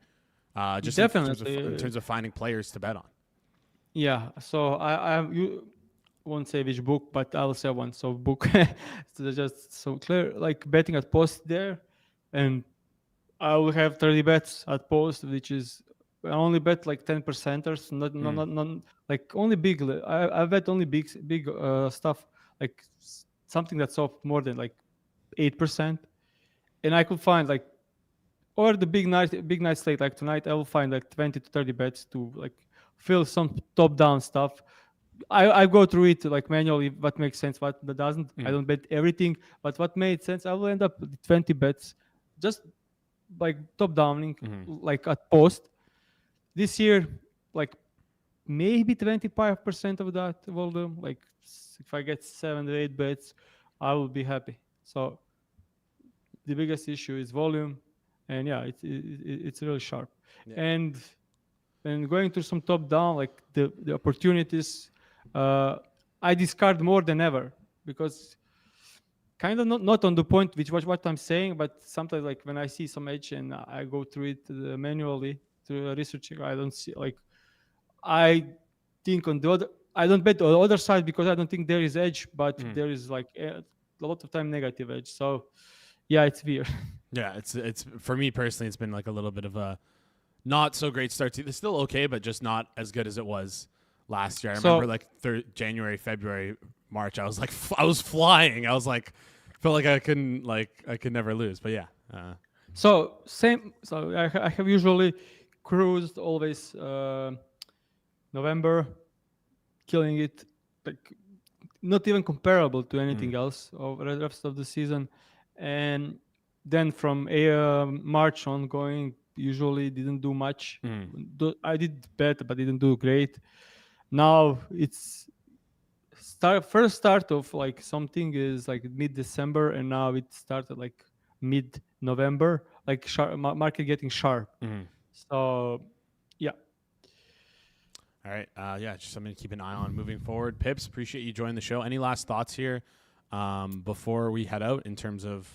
Just definitely in terms of finding players to bet on. Yeah. So you won't say which book, but I'll say one. So book, so just so clear, like betting at post there, and I will have 30 bets at post, which is I only bet like 10%ers, not like only big. I bet only big stuff, like something that's off more than like 8%, and I could find like, or the big night slate like tonight, I will find like 20 to 30 bets to like fill some top down stuff. I go through it like manually, what makes sense, what doesn't. I don't bet everything, but what made sense, I will end up with 20 bets, just like top downing, like at post. This year, like maybe 25% of that volume. Like if I get 7 to 8 bets, I will be happy. So the biggest issue is volume, and yeah, it's really sharp. Yeah. And going to some top down, like the opportunities. I discard more than ever because kind of not on the point which was what I'm saying, but sometimes like when I see some edge and I go through it manually through researching, I don't see like I think on the other, I don't bet on the other side because I don't think there is edge, but there is like a lot of time negative edge. So yeah, it's weird. Yeah, it's for me personally, it's been like a little bit of a not so great start. It's still okay, but just not as good as it was last year. I remember like January, February, March. I was like, I was flying. I was like, felt like I could never lose. But yeah. So same. So I have usually cruised always November, killing it, like not even comparable to anything else over the rest of the season, and then from March ongoing, usually didn't do much. I did bet, but didn't do great. Now it's first start of like something is like mid-December, and now it started like mid-November, like market getting sharp. So yeah. All right. Just something to keep an eye on moving forward. Pips, appreciate you joining the show. Any last thoughts here before we head out in terms of,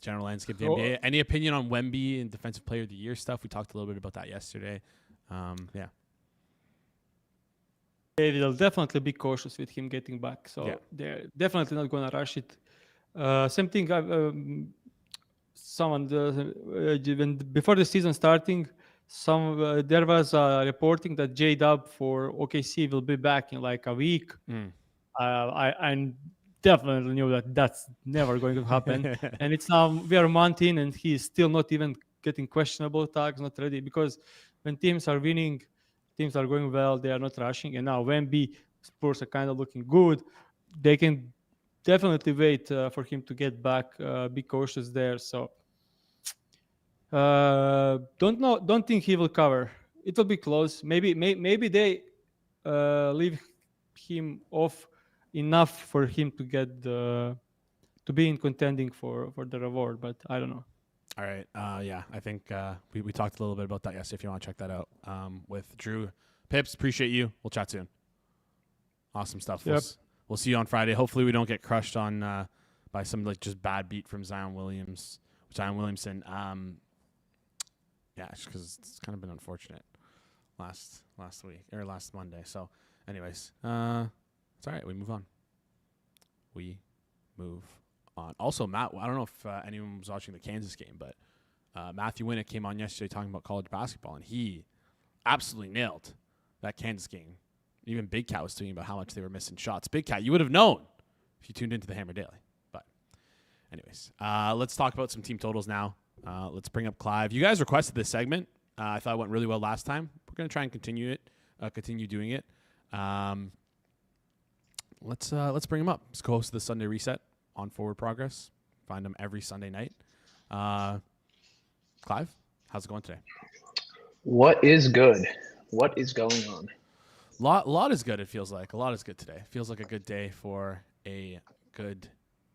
general landscape of the NBA? Any opinion on Wemby and Defensive Player of the Year stuff? We talked a little bit about that yesterday. They will definitely be cautious with him getting back. So they're definitely not going to rush it. Same thing. Before the season starting, there was reporting that J-Dub for OKC will be back in like a week. I definitely knew that that's never going to happen. And it's now we are a month in, and he's still not even getting questionable tags, not ready. Because when teams are winning, teams are going well. They are not rushing. And now Wemby, Spurs are kind of looking good. They can definitely wait for him to get back. Be cautious there. So don't think he will cover. It will be close. Maybe they leave him off enough for him to get to be in contending for the reward, but I don't know. All right. Yeah, I think we talked a little bit about that yesterday. If you want to check that out with Drew. Pips, appreciate you. We'll chat soon. Awesome stuff. Yep. We'll see you on Friday. Hopefully we don't get crushed on by some like just bad beat from Zion Williamson. Yeah, because it's kind of been unfortunate last week or last Monday. So, anyways, it's all right. We move on. Also, Matt, I don't know if anyone was watching the Kansas game, but Matthew Winnick came on yesterday talking about college basketball, and he absolutely nailed that Kansas game. Even Big Cat was talking about how much they were missing shots. Big Cat, you would have known if you tuned into the Hammer Daily. But anyways, let's talk about some team totals now. Let's bring up Clive. You guys requested this segment. I thought it went really well last time. We're going to try and continue doing it. Let's bring him up. He's co-host of the Sunday Reset on Forward Progress. Find him every Sunday night. Clive, how's it going today? What is good? What is going on? Lot is good, it feels like. A lot is good today. Feels like a good day for a good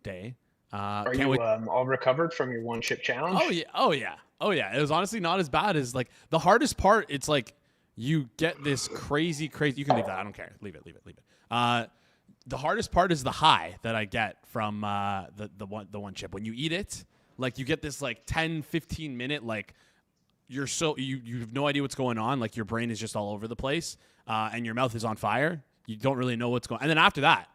day. Are you all recovered from your one chip challenge? Oh yeah. It was honestly not as bad as like the hardest part. It's like you get this crazy. You can leave that. I don't care. Leave it. The hardest part is the high that I get from the one chip. When you eat it, like you get this like 10, 15 minute like you have no idea what's going on. Like your brain is just all over the place, and your mouth is on fire. You don't really know what's going on. And then after that,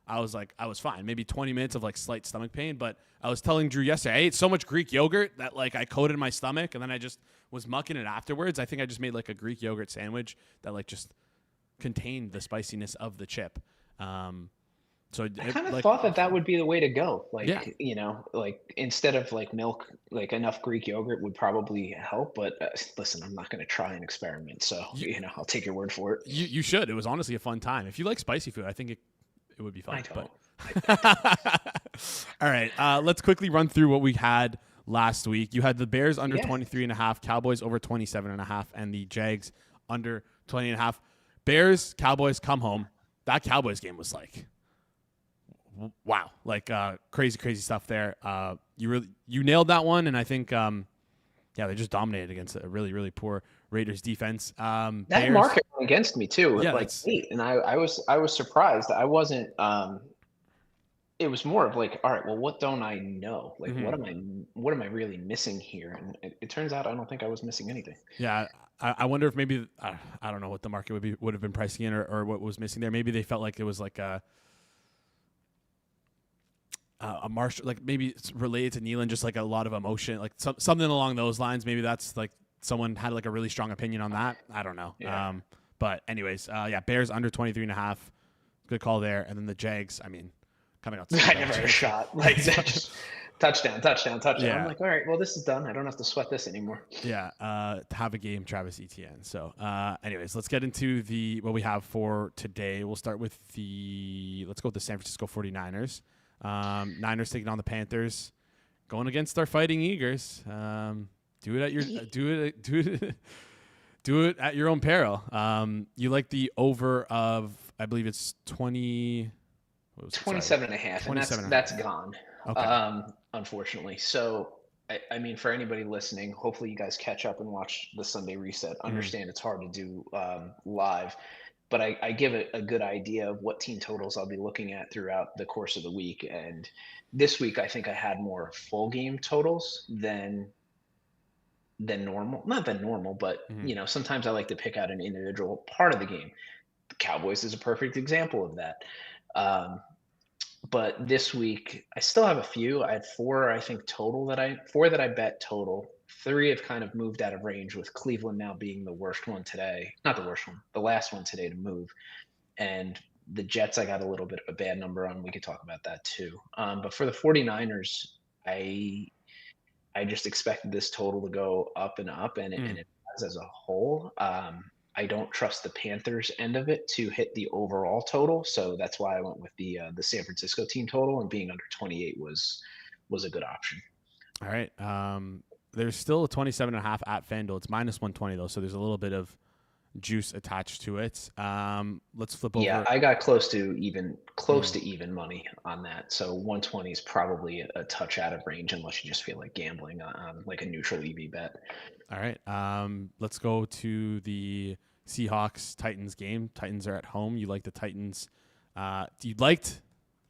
I was fine. Maybe 20 minutes of like slight stomach pain, but I was telling Drew yesterday, I ate so much Greek yogurt that like I coated my stomach, and then I just was mucking it afterwards. I think I just made like a Greek yogurt sandwich that like just contained the spiciness of the chip. So I kind of thought that would be the way to go. Like, you know, like instead of like milk, like enough Greek yogurt would probably help. But listen, I'm not going to try an experiment. So, I'll take your word for it. You should. It was honestly a fun time. If you like spicy food, I think it would be fun. I don't. All right. Let's quickly run through what we had last week. You had the Bears under 23.5, Cowboys over 27.5, and the Jags under 20.5. Bears, Cowboys come home. That Cowboys game was like, wow, like crazy stuff there. You nailed that one, and I think they just dominated against a really, really poor Raiders defense. That market went against me too, with like 8, and I was surprised. I wasn't. It was more of like, all right, well, what don't I know? Like, what am I really missing here? And it turns out I don't think I was missing anything. Yeah, I wonder if maybe I don't know what the market would have been pricing in or what was missing there. Maybe they felt like it was like a Marshall, like maybe it's related to Nealon, just like a lot of emotion, like something along those lines. Maybe that's like someone had like a really strong opinion on that. I don't know. Yeah. But anyways, Bears under 23.5. Good call there. And then the Jags, I mean, coming out. I never had a shot. Like just touchdown. Yeah. I'm like, all right, well, this is done. I don't have to sweat this anymore. Yeah. Have a game, Travis Etienne. So anyways, let's get into what we have for today. We'll start with let's go with the San Francisco 49ers. Niners taking on the Panthers, going against our Fighting Eagles. Do it at your own peril. You like the over of, I believe it's 20. 27.5, and that's gone. Okay. Unfortunately. So I mean, for anybody listening, hopefully you guys catch up and watch the Sunday Reset. Understand it's hard to do live, but I give it a good idea of what team totals I'll be looking at throughout the course of the week. And this week, I think I had more full game totals than normal. Not than normal, but sometimes I like to pick out an individual part of the game. The Cowboys is a perfect example of that. But this week, I still have a few. I had 4, I think, total that I bet total. 3 have kind of moved out of range, with Cleveland now being the worst one today. Not the worst one, the last one today to move. And the Jets, I got a little bit of a bad number on. We could talk about that too. But for the 49ers, I just expected this total to go up and up, and it has as a whole. I don't trust the Panthers end of it to hit the overall total. So that's why I went with the San Francisco team total, and being under 28 was a good option. All right. There's still a 27.5 at FanDuel. It's minus 120 though, so there's a little bit of juice attached to it. Let's flip over. Yeah, I got close to even money on that. So 120 is probably a touch out of range unless you just feel like gambling on like a neutral EV bet. All right. Let's go to the Seahawks Titans game. Titans are at home. You like the Titans. You liked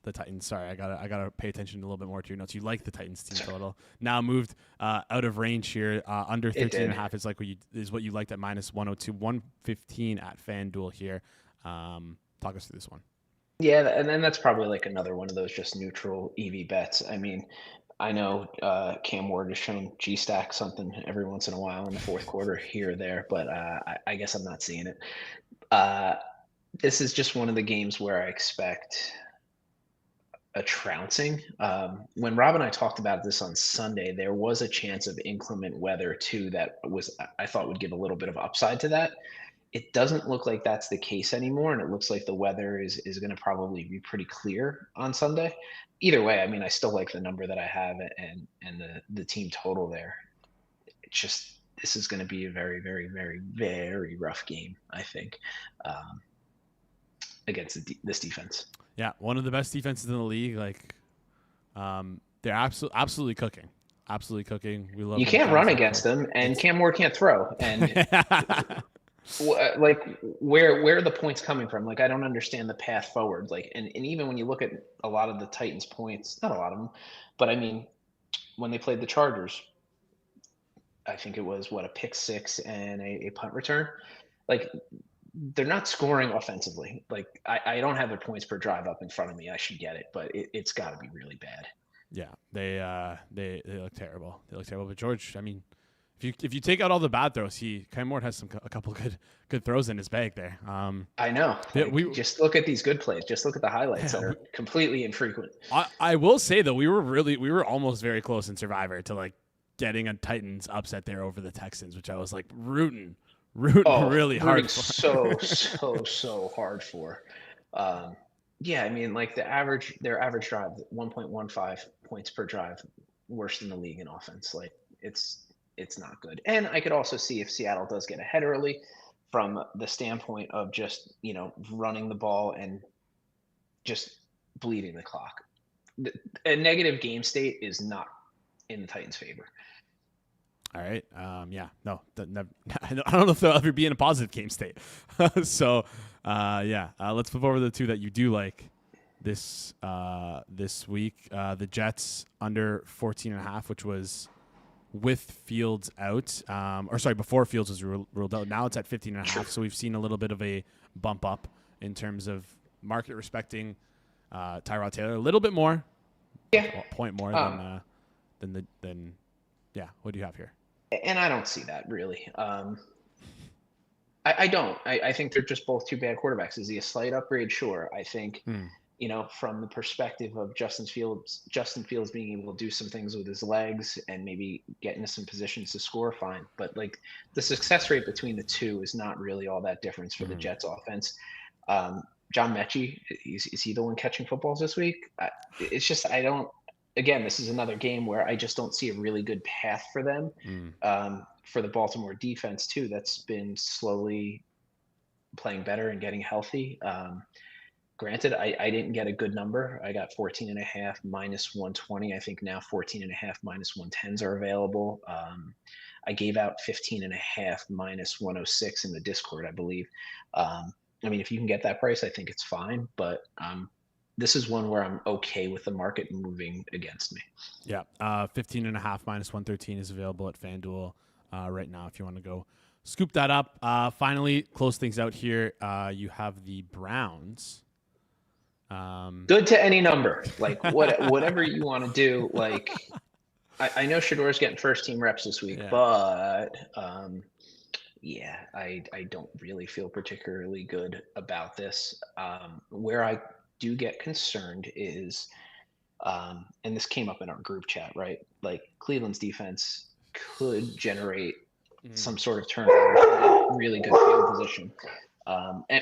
the Titans. Sorry, I gotta pay attention a little bit more to your notes. You like the Titans team total. Now moved out of range here. Under 13.5 is like what you liked at minus 102, 115 at FanDuel here. Talk us through this one. Yeah, and then that's probably like another one of those just neutral EV bets. I mean, I know Cam Ward has shown G-Stack something every once in a while in the fourth quarter here or there, but I guess I'm not seeing it. This is just one of the games where I expect a trouncing. When Rob and I talked about this on Sunday, there was a chance of inclement weather too that I thought would give a little bit of upside to that. It doesn't look like that's the case anymore, and it looks like the weather is going to probably be pretty clear on Sunday. Either way, I mean, I still like the number that I have and the team total there. It's just, this is going to be a very, very, very, very rough game, I think, against this defense. Yeah, one of the best defenses in the league. Like, they're absolutely cooking. Absolutely cooking. We love. You can't run against them, and Cam Ward can't throw. And like, where are the points coming from? Like, I don't understand the path forward. Like, and even when you look at a lot of the Titans' points, not a lot of them, but I mean, when they played the Chargers, I think it was a pick six and a punt return. Like, they're not scoring offensively. Like, I don't have their points per drive up in front of me. I should get it, but it's got to be really bad. Yeah, they look terrible. They look terrible. But George, I mean, if you take out all the bad throws, Cam Ward has a couple good throws in his bag there. I know. Like, we just look at these good plays. Just look at the highlights that are completely infrequent. I will say though, we were almost very close in Survivor to like getting a Titans upset there over the Texans, which I was like rooting really hard for. so hard for. Yeah, I mean, like their average drive, 1.15 points per drive, worse than the league in offense. Like, it's not good. And I could also see if Seattle does get ahead early from the standpoint of just, running the ball and just bleeding the clock. A negative game state is not in the Titans' favor. All right. Yeah. No. I don't know if they'll ever be in a positive game state. So, yeah. Let's flip over the two that you do like this week. The Jets under 14.5, which was with Fields out. Before Fields was ruled out. Now it's at 15.5. So we've seen a little bit of a bump up in terms of market respecting Tyrod Taylor a little bit more. Yeah. A point more than. Yeah. What do you have here? And I don't see that really. I don't. I think they're just both two bad quarterbacks. Is he a slight upgrade? Sure. I think, from the perspective of Justin Fields being able to do some things with his legs and maybe get into some positions to score, fine. But like the success rate between the two is not really all that difference for the Jets offense. John Mechie, is he the one catching footballs this week? It's just, again, this is another game where I just don't see a really good path for them. For the Baltimore defense too, that's been slowly playing better and getting healthy. Granted, I didn't get a good number. I got 14.5 minus 120. I think now 14.5 minus 110s are available. I gave out 15.5 minus 106 in the Discord, I believe. I mean, if you can get that price, I think it's fine. But this is one where I'm okay with the market moving against me. Yeah. 15.5 minus 113 is available at FanDuel right now if you want to go scoop that up. Finally, close things out here. You have the Browns. Good to any number. Like whatever you want to do. Like I know Shador's getting first team reps this week, but yeah, I don't really feel particularly good about this. Where I do get concerned is, and this came up in our group chat, right? Like Cleveland's defense could generate some sort of turnover, really good field position,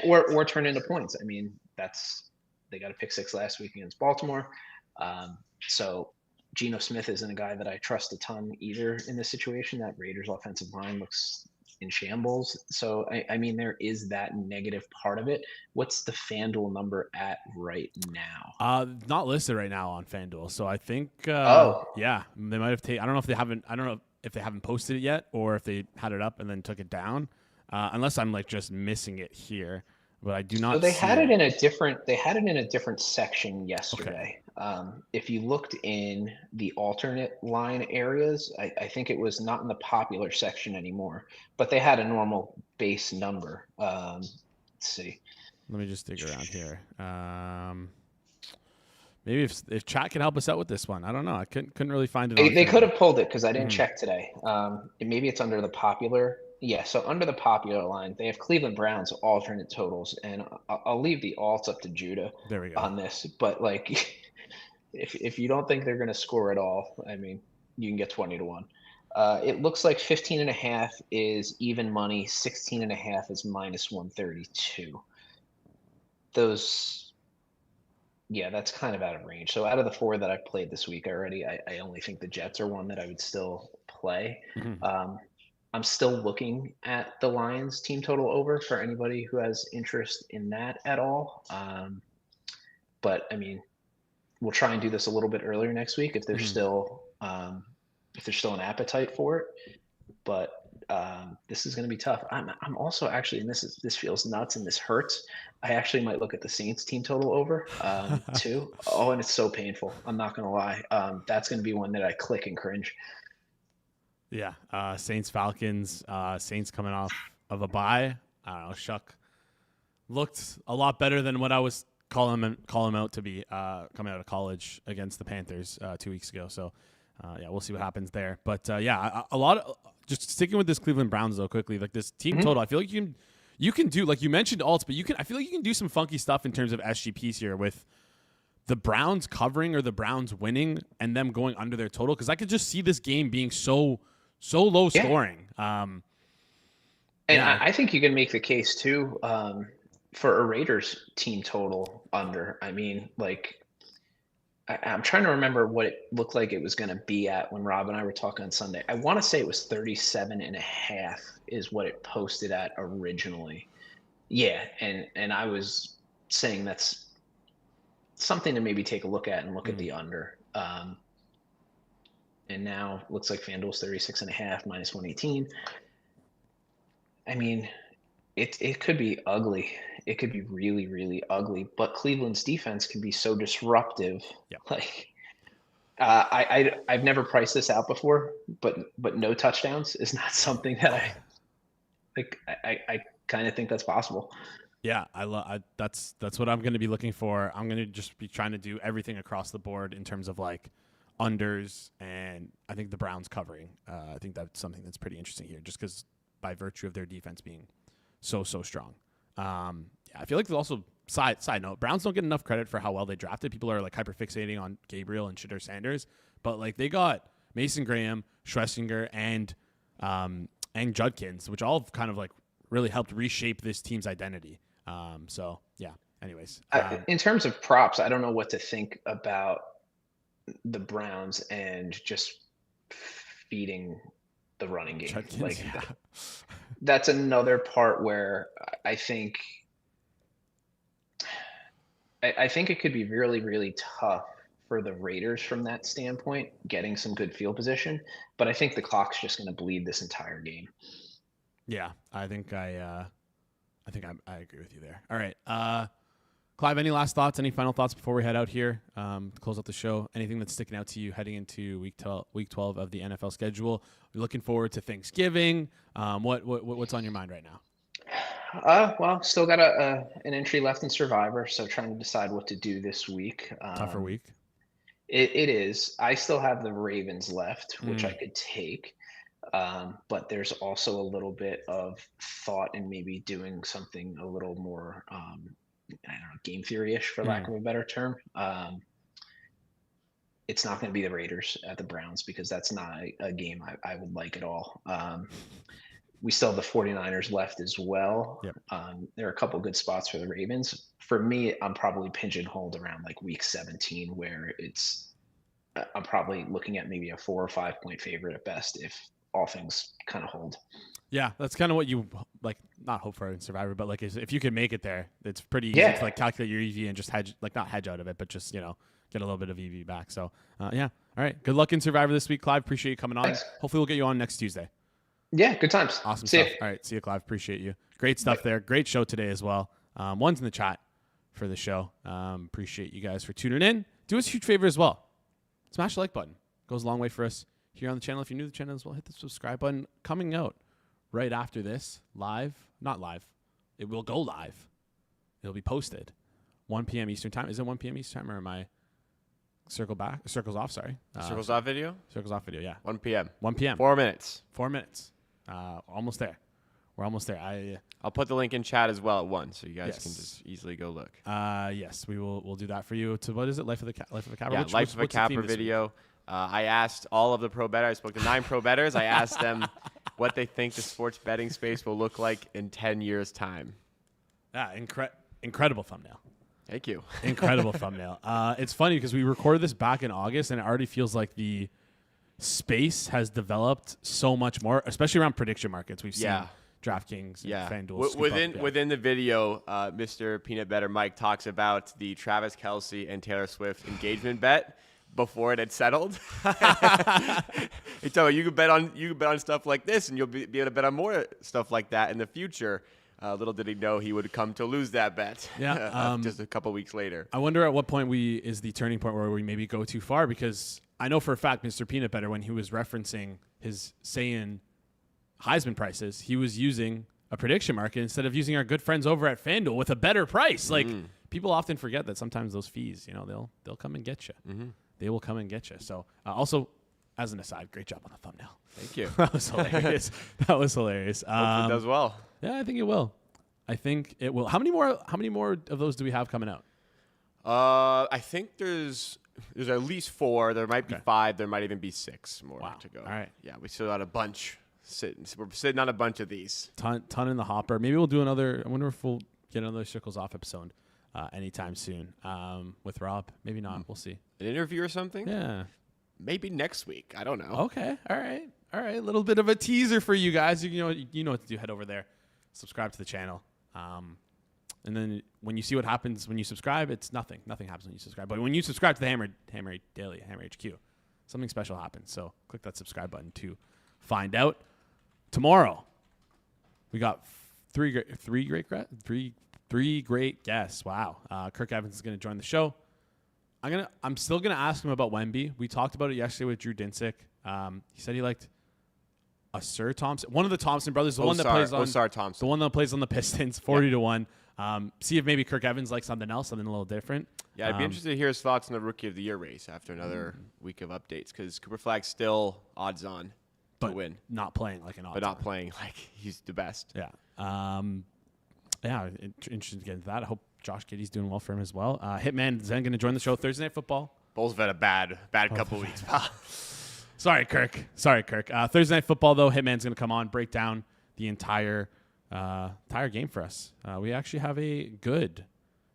or turn into points. I mean, they got a pick six last week against Baltimore. So Geno Smith isn't a guy that I trust a ton either in this situation. That Raiders offensive line looks in shambles. So, I mean, there is that negative part of it. What's the FanDuel number at right now? Not listed right now on FanDuel. So I think, yeah, they might have taken, I don't know if they haven't posted it yet or if they had it up and then took it down, unless I'm like just missing it here. But I do not. So they had it in a different section yesterday. Okay. If you looked in the alternate line areas, I think it was not in the popular section anymore, but they had a normal base number. Let's see. Let me just dig around here. Maybe if chat can help us out with this one. I don't know. I couldn't really find it. They could have pulled it because I didn't check today. Maybe it's under the popular. Yeah, so under the popular line, they have Cleveland Browns alternate totals, and I'll leave the alts up to Judah on this. But like, if you don't think they're going to score at all, I mean, you can get 20-1. It looks like 15.5 is even money, 16.5 is minus 132. Yeah, that's kind of out of range. So out of the four that I've played this week already, I only think the Jets are one that I would still play. I'm still looking at the Lions team total over for anybody who has interest in that at all. But I mean, we'll try and do this a little bit earlier next week if there's still an appetite for it. But this is going to be tough. I'm also actually, and this feels nuts and this hurts. I actually might look at the Saints team total over too. Oh, and it's so painful. I'm not going to lie. That's going to be one that I click and cringe. Yeah, Saints Falcons. Saints coming off of a bye. I don't know. Shuck looked a lot better than what I was calling him out to be coming out of college against the Panthers 2 weeks ago. So yeah, we'll see what happens there. But yeah, a lot of just sticking with this Cleveland Browns though quickly. Like this team total, I feel like you can do, like you mentioned alts, but I feel like you can do some funky stuff in terms of SGPs here with the Browns covering or the Browns winning and them going under their total, because I could just see this game being so low scoring. And I think you can make the case too for a Raiders team total under. I mean, like I'm trying to remember what it looked like it was going to be at when Rob and I were talking on Sunday. I want to say it was 37.5 is what it posted at originally. Yeah, and I was saying that's something to maybe take a look at and look at the under. And now looks like FanDuel's 36.5 minus 118. I mean, it could be ugly. It could be really, really ugly. But Cleveland's defense can be so disruptive. Yep. Like, I've never priced this out before, but no touchdowns is not something that I kind of think that's possible. Yeah, that's what I'm going to be looking for. I'm going to just be trying to do everything across the board in terms of like unders, and I think the Browns covering. I think that's something that's pretty interesting here, just because by virtue of their defense being so strong. Yeah, I feel like there's also side note, Browns don't get enough credit for how well they drafted. People are like hyperfixating on Gabriel and Shadur Sanders, but like they got Mason Graham, Schlesinger, and Judkins, which all kind of like really helped reshape this team's identity. So yeah. Anyways, in terms of props, I don't know what to think about the Browns and just feeding the running game. Judkins, like yeah. That's another part where I think it could be really, really tough for the Raiders from that standpoint, getting some good field position. But I think the clock's just going to bleed this entire game. Yeah, I think I agree with you there. All right, Clive, any last thoughts? Any final thoughts before we head out here to close out the show? Anything that's sticking out to you heading into week 12 of the NFL schedule? We're looking forward to Thanksgiving. What's on your mind right now? Well, still got an entry left in Survivor, so trying to decide what to do this week. Tougher week. It is. I still have the Ravens left, which I could take. But there's also a little bit of thought in maybe doing something a little more, I don't know, game theory-ish, for lack of a better term. It's not going to be the Raiders at the Browns, because that's not a game I would like at all. we still have the 49ers left as well. Yep. There are a couple good spots for the Ravens. For me, I'm probably pigeonholed around like week 17, where I'm probably looking at maybe a 4 or 5 point favorite at best if all things kind of hold. Yeah, that's kind of what you like, not hope for in Survivor, but like if you can make it there, it's pretty easy to like calculate your EV and just not hedge out of it, but just, get a little bit of EV back. So, yeah. All right. Good luck in Survivor this week, Clive. Appreciate you coming on. Thanks. Hopefully we'll get you on next Tuesday. Yeah, good times. Awesome See stuff. ya. All right. See you, Clive. Appreciate you. Great stuff there. Great show today as well. One's in the chat for the show. Appreciate you guys for tuning in. Do us a huge favor as well. Smash the like button. Goes a long way for us here on the channel. If you're new to the channel as well, hit the subscribe button. Coming out right after this, not live. It will go live. It'll be posted 1 p.m. Eastern time. Is it 1 p.m. Eastern time, or am I circles off? Sorry. Circles off video? Circles off video, yeah. 1 p.m. 1 p.m. 4 minutes. 4 minutes. Almost there. We're almost there. I'll put the link in chat as well at 1, so you guys can just easily go look. Yes, we'll do that for you. To what is it? Life of a Capper? Yeah, Life of a Capper video. I asked all of the pro bettors. I spoke to 9 pro bettors. I asked them what they think the sports betting space will look like in 10 years' time. Yeah, incredible thumbnail. Thank you. Incredible thumbnail. It's funny because we recorded this back in August, and it already feels like the space has developed so much more, especially around prediction markets. We've seen DraftKings and FanDuel. Within the video, Mr. Peanutbettor Mike talks about the Travis Kelce and Taylor Swift engagement bet before it had settled. He told me you could bet on stuff like this, and you'll be able to bet on more stuff like that in the future. Little did he know he would come to lose that bet. Yeah, just a couple weeks later. I wonder at what point is the turning point where we maybe go too far, because I know for a fact Mr. Peanutbettor, when he was referencing his saying Heisman prices, he was using a prediction market instead of using our good friends over at FanDuel with a better price. Like, people often forget that sometimes those fees, they'll come and get you. Mm-hmm. They will come and get you. So also, as an aside, great job on the thumbnail. Thank you. That was hilarious. Hopefully it does well. Yeah, I think it will. I think it will. How many more of those do we have coming out? I think there's at least 4. There might be 5. There might even be 6 more to go. All right. Yeah, we still got a bunch sitting. We're sitting on a bunch of these. Ton in the hopper. Maybe we'll do another. I wonder if we'll get another Circles Off episode anytime soon with Rob. Maybe not. We'll see. An interview or something? Yeah. Maybe next week. I don't know. Okay. All right. A little bit of a teaser for you guys. You know what to do. Head over there. Subscribe to the channel. And then when you see what happens when you subscribe, it's nothing. Nothing happens when you subscribe. But when you subscribe to the Hammer Daily, Hammer HQ, something special happens. So click that subscribe button to find out. Tomorrow, we got three great guests. Wow. Kirk Evans is going to join the show. I'm still gonna ask him about Wemby. We talked about it yesterday with Drew Dinsick. He said he liked a Sir Thompson, one of the Thompson brothers, the one that plays on the Pistons, 40-1. See if maybe Kirk Evans likes something else, something a little different. Yeah, I'd be interested to hear his thoughts on the Rookie of the Year race after another week of updates, because Cooper Flag's still odds on to win, not playing like an odds. But not playing like he's the best. Yeah. Interested to get into that. I hope Josh Giddey's doing well for him as well. Hitman is then going to join the show Thursday Night Football. Bulls have had a bad couple weeks, pal. Sorry, Kirk. Thursday Night Football, though, Hitman's going to come on, break down the entire game for us. We actually have a good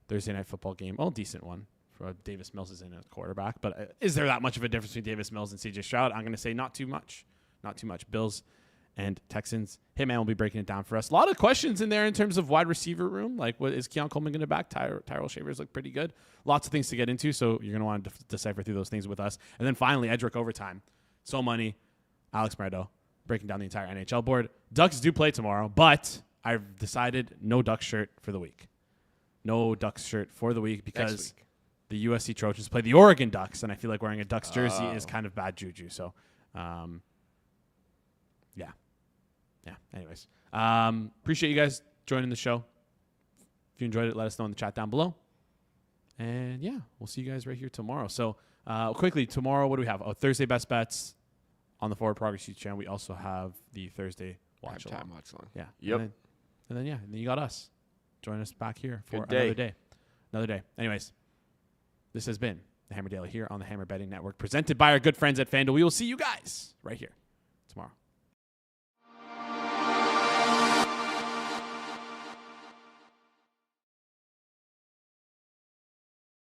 Thursday Night Football game. Well, decent one. For Davis Mills is in a quarterback. But is there that much of a difference between Davis Mills and C.J. Stroud? I'm going to say not too much. Not too much. Bills and Texans. Hitman will be breaking it down for us. A lot of questions in there in terms of wide receiver room. Like, what is Keon Coleman going to back? Tyrell Shavers look pretty good. Lots of things to get into, so you're going to want to decipher through those things with us. And then finally, Edric Overtime. So Money, Alex Mardo, breaking down the entire NHL board. Ducks do play tomorrow, but I've decided no Ducks shirt for the week. No Ducks shirt for the week because the USC Trojans play the Oregon Ducks, and I feel like wearing a Ducks jersey is kind of bad juju. So, yeah. Anyways, appreciate you guys joining the show. If you enjoyed it, let us know in the chat down below. And yeah, we'll see you guys right here tomorrow. So quickly, tomorrow, what do we have? Oh, Thursday Best Bets on the Forward Progress YouTube channel. We also have the Thursday Watch Along. Yeah. Yep. And then you got us. Join us back here for Good another day. Anyways, this has been the Hammer Daily here on the Hammer Betting Network, presented by our good friends at FanDuel. We will see you guys right here tomorrow.